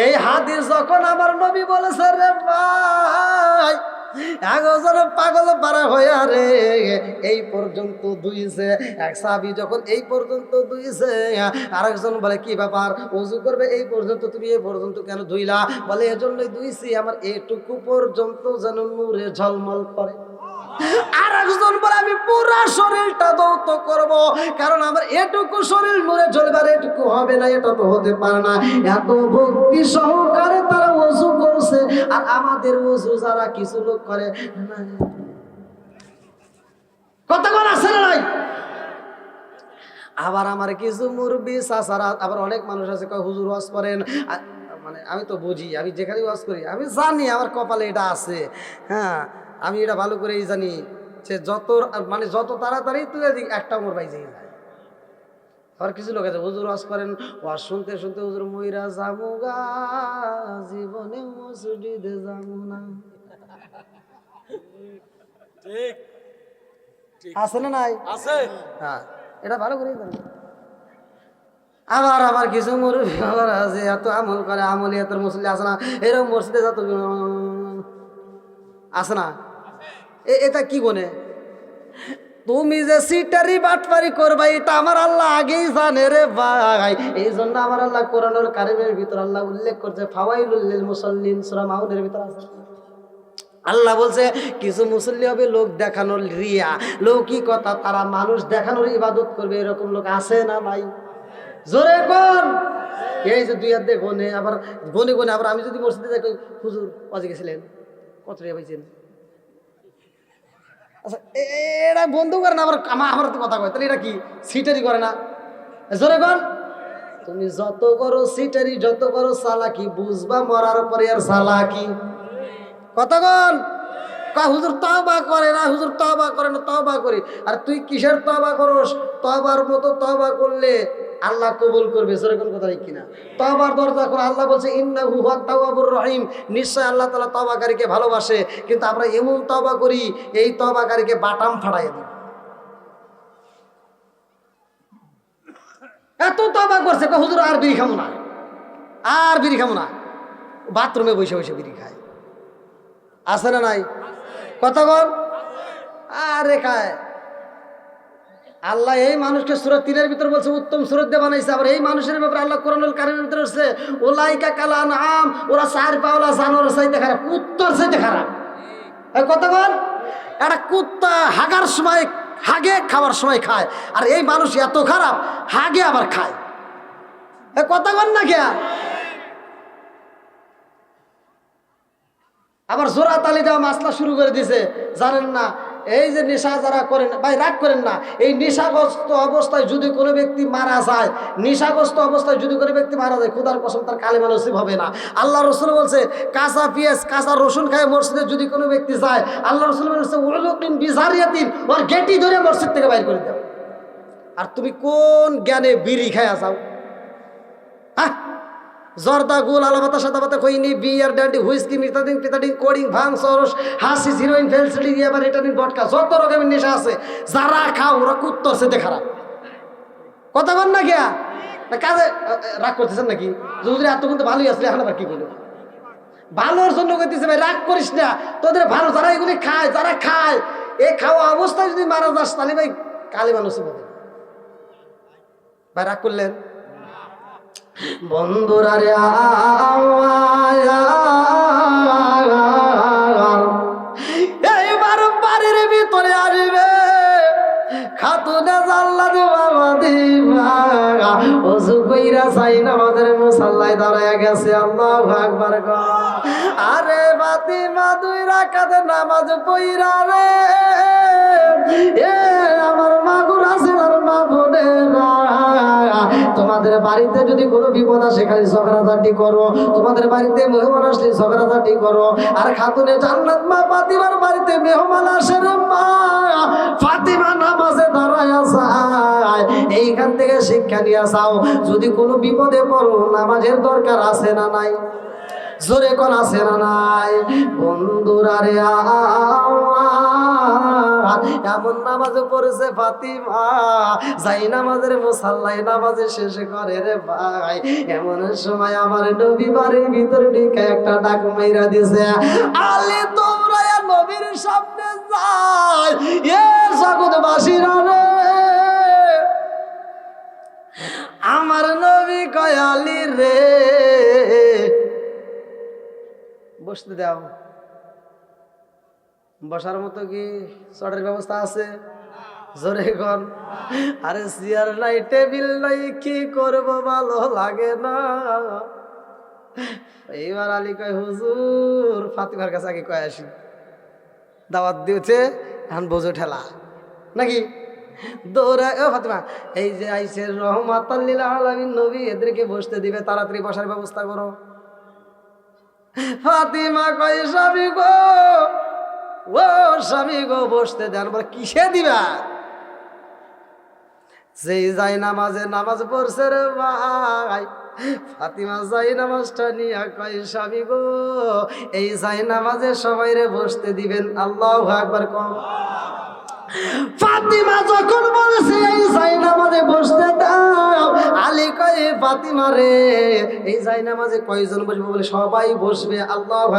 এই হাদিস যখন আমার নবী বলেছে রে ভাই, একজন পাগল পারা হয়ে রে এই পর্যন্ত দুইছে। এক সাহাবী যখন এই পর্যন্ত দুইছে, আরেকজন বলে কি ব্যাপার, ওযু করবে এই পর্যন্ত, তুমি এই পর্যন্ত কেন ধুইলা? বলে এজন্যই ধুইছি, আমার এটুকু পর্যন্ত যেন নূরে ঝলমল করে। আর একজন বলে আমি পুরা শরীরটা দৌত করব, কারণ আমার এটুকু শরীর নূরে জ্বলবে, আর এটুকু হবে না, এটা তো হতে পারে না। এত ভক্তি সহকারে তারা ওযু করছে। আর আমাদের ওযু যারা কিছু লোক করে, কতক্ষণ আছে না নাই? আবার আমার কিছু মুরব্বি চাচারা, আবার অনেক মানুষ আছে কয় হুজুর ওয়াজ করেন। মানে আমি তো বুঝি, আমি যেখানে ওয়াজ করি আমি জানি আমার কপালে এটা আছে। হ্যাঁ, আমি এটা ভালো করেই জানি যে যত তাড়াতাড়ি তুই একটা মোর বাইজে যায়। আবার কিছু লোক আছে হুজুর ওয়াজ করেন, ওয়াজ শুনতে শুনতে হুজুর মইরা জামুগা, জীবনে মসজিদে যাবো না। আছে না নাই? আছে। হ্যাঁ, এটা ভালো করেই জানি। আবার কিছু মুরব্বি আবার আছে এত আমল করে, আমলি এত মুসল্লি আছে না, এরকম মসজিদে যত আছে না, এটা কি বনে? তুমি যে সিটারি বাটপারি করবা এটা আমার আল্লাহ আগেই জানে রে ভাই। এই জন্য আমার আল্লাহ কোরআনুল কারীমের ভিতর আল্লাহ উল্লেখ করছে ফাওয়াইলুল লিল মুসাল্লিন, সূরা মাউনের ভিতর আছে। আল্লাহ বলছে কিছু মুসল্লি হবে লোক দেখানোর রিয়া, লৌকিকতা, তারা মানুষ দেখানোর ইবাদত করবে। এরকম লোক আছে না নাই? জোরে কোন? এই যে দুই হাত দিয়ে গনে, আবার গনে গনে, আবার আমি যদি মসজিদে যাই, হুজুর ওয়াজে গেছিলেন, কত টাকা পাইছেন? আচ্ছা, এটা বন্ধু করে না, আবার আমার তো কথা কয়, তাহলে এটা কি সিটারি করে না? জোরে কোন? তুমি যত করো সিটারি, যত করো চালাকি, বুঝবা মরার পরে আর চালাকি। কতক্ষণ হুজুর তওবা করে না, হুজুর তওবা করে না, তওবা করি। আর তুই কিসের তওবা করস? তওবার মতো তওবা করলে আল্লাহ কবুল করবে। সেরকম কথা কিনা? তওবার দরজা করে আল্লাহ বলছে ইন্নাহু হুয়াত তাওয়াবুর রহিম, নিশ্চয় আল্লাহ তাআলা তওবাকারীকে ভালোবাসে। কিন্তু আমরা এমন তওবা করি, এই তওবাকারীকে বাটাম ফাটাইয়া দিই। এত তওবা করছে, হুজুর আর বিড়ি খাবো না, আর বিড়ি খাবো না, বাথরুমে বসে বসে বিড়ি খায়। আছে না নাই? কতক্ষণ? আরে খায়। আল্লাহ এই মানুষকে সূরা 3 এর ভিতর বলছে উত্তম সূরত দিয়ে বানাইছে। আবার এই মানুষের ব্যাপারে আল্লাহ কোরআনুল কারীমের ভিতর বলছে উলাইকা কাল আনআম, ওরা চার পাওলা জানোয়ারের চাইতে খারাপ, কুত্তার চাইতে খারাপ। কতক্ষণ? একটা কুত্তা হাগার সময় হাগে, খাওয়ার সময় খায়, আর এই মানুষ এত খারাপ হাগে আবার খায়। কতক্ষণ না খেয়া? আবার জোড়া তালি দেওয়া মাসলা শুরু করে দিছে, জানেন না? এই যে নেশা যারা করেন, ভাই রাগ করেন না, এই নেশাগ্রস্ত অবস্থায় যদি কোনো ব্যক্তি মারা যায়, নেশাগ্রস্ত অবস্থায় যদি কোনো ব্যক্তি মারা যায়, খোদার কসম তার কালেমা নসিব হবে না। আল্লাহ রসুল বলছে কাঁচা পেঁয়াজ, কাঁচা রসুন খায় মসজিদে যদি কোনো ব্যক্তি যায়, আল্লাহ রসুল বলছে উলুকিন বিজারিয়াতিন, ওর গেটি ধরে মসজিদ থেকে বাইর করে দাও। আর তুমি কোন জ্ঞানে বিড়ি খায়া যাও? হ্যাঁ, জর্দা, গুল, আলাপাতা, সাদাপাতা, খৈনি, বিয়ার, ডান্ডি, হুইস্কি, মিথাডিন, পিথাডিন, কোডিং, ভাং, সরস, হাসিস, হিরোইন, ফেলসিডি, ইয়াবা, রিটানিন, ভডকা, যত রকমের নেশা আছে, যারা খাও ওরা কুত্তর সেতে খারাপ। কথা বল না গিয়া কাজে রাগ করতেছেন নাকি? যদি এত কিন্তু ভালোই আসলে এখন আবার কি করলো? ভালোর জন্য কইতেছে ভাই, রাগ করিস না, তোদের ভালো যারা এগুলি খায়, যারা খায় এই খাওয়া অবস্থায় যদি মারা যাস তাহলে ভাই কালিমা নসিব হবে। ভাই রাগ করলেন? বন্ধুরা রে এইবার বাড়ির ভিতরে আসবে খাতুনে জাল্লাদ বাবা দিবা ওযু কইরা চাই নামাজের মুসাল্লায় দাঁড়ায় গেছে। আল্লাহু আকবার গো। আরে ফাতিমা 2 রাকাত নামাজ পড়া রে, এ আমার মাগুর আছে আর মা বোনেরা, তোমাদের বাড়িতে যদি কোনো বিপদ আসে খালি ঝগড়াঝাটি করো, তোমাদের বাড়িতে মেহমান আসলে ঝগড়াঝাটি করো। আর খাতুনে জান্নাত মা ফাতিমার বাড়িতে মেহমান আসে রে মা, ফাতিমা নামাজে দাঁড়ায় যায়। এইখান থেকে শিক্ষা নিয়ে যাও, যদি কোনো বিপদে পড়ো নামাজের দরকার আছে না নাই? জোরে কোন আছে না নাই? বন্ধুরা রে এমন নামাজ পড়েছে ফাতিমা, যাই নামাজের মুসাল্লায় নামাজে শেষে করে রে ভাই। এমন সময় আমার নবী বাড়ির ভিতরে ঢুকে একটা ডাক মাইরা দিছে, আলী তোমরা নবীর সামনে যাই, এ জগৎবাসীরা রে আমার নবী কয় আলী রে বসতে দাও। বসার মতো কি চটের ব্যবস্থা আছে? জোরে কর। আরে চেয়ার নাই, টেবিল নাই, কি করব ভালো লাগে না। এইবার আলী কয় হুজুর ফাতিমার কাছে আগে কয় আসি, দাওয়াত দিয়েছে এখন বোঝো ঠেলা নাকি? দৌড়ায় ও ফাতিমা, এই যে আইছে রহমাতাল লিল আলামিন নবী, এদেরকে বসতে দিবে, তাড়াতাড়ি বসার ব্যবস্থা করো। ফাতিমা কয় স্বামী গো, ও স্বামী গো বসতে দেন। বলে কিসে দিবা? যেই যাই নামাজে নামাজ পড়ছে রে ভাই, ফাতিমা যাই নামাজটা নিয়ে কয় স্বামী গো এই যাই নামাজে সবাই রে বসতে দিবেন। আল্লাহু আকবার কম। ফাতিমা যখন বলছে এই যাই নামাজে বসতে দাও, আলী কয় ফাতিমা রে এই যাই নামাজে কয়জন বসবে? বলে সবাই বসবে। আল্লাহু আকবার।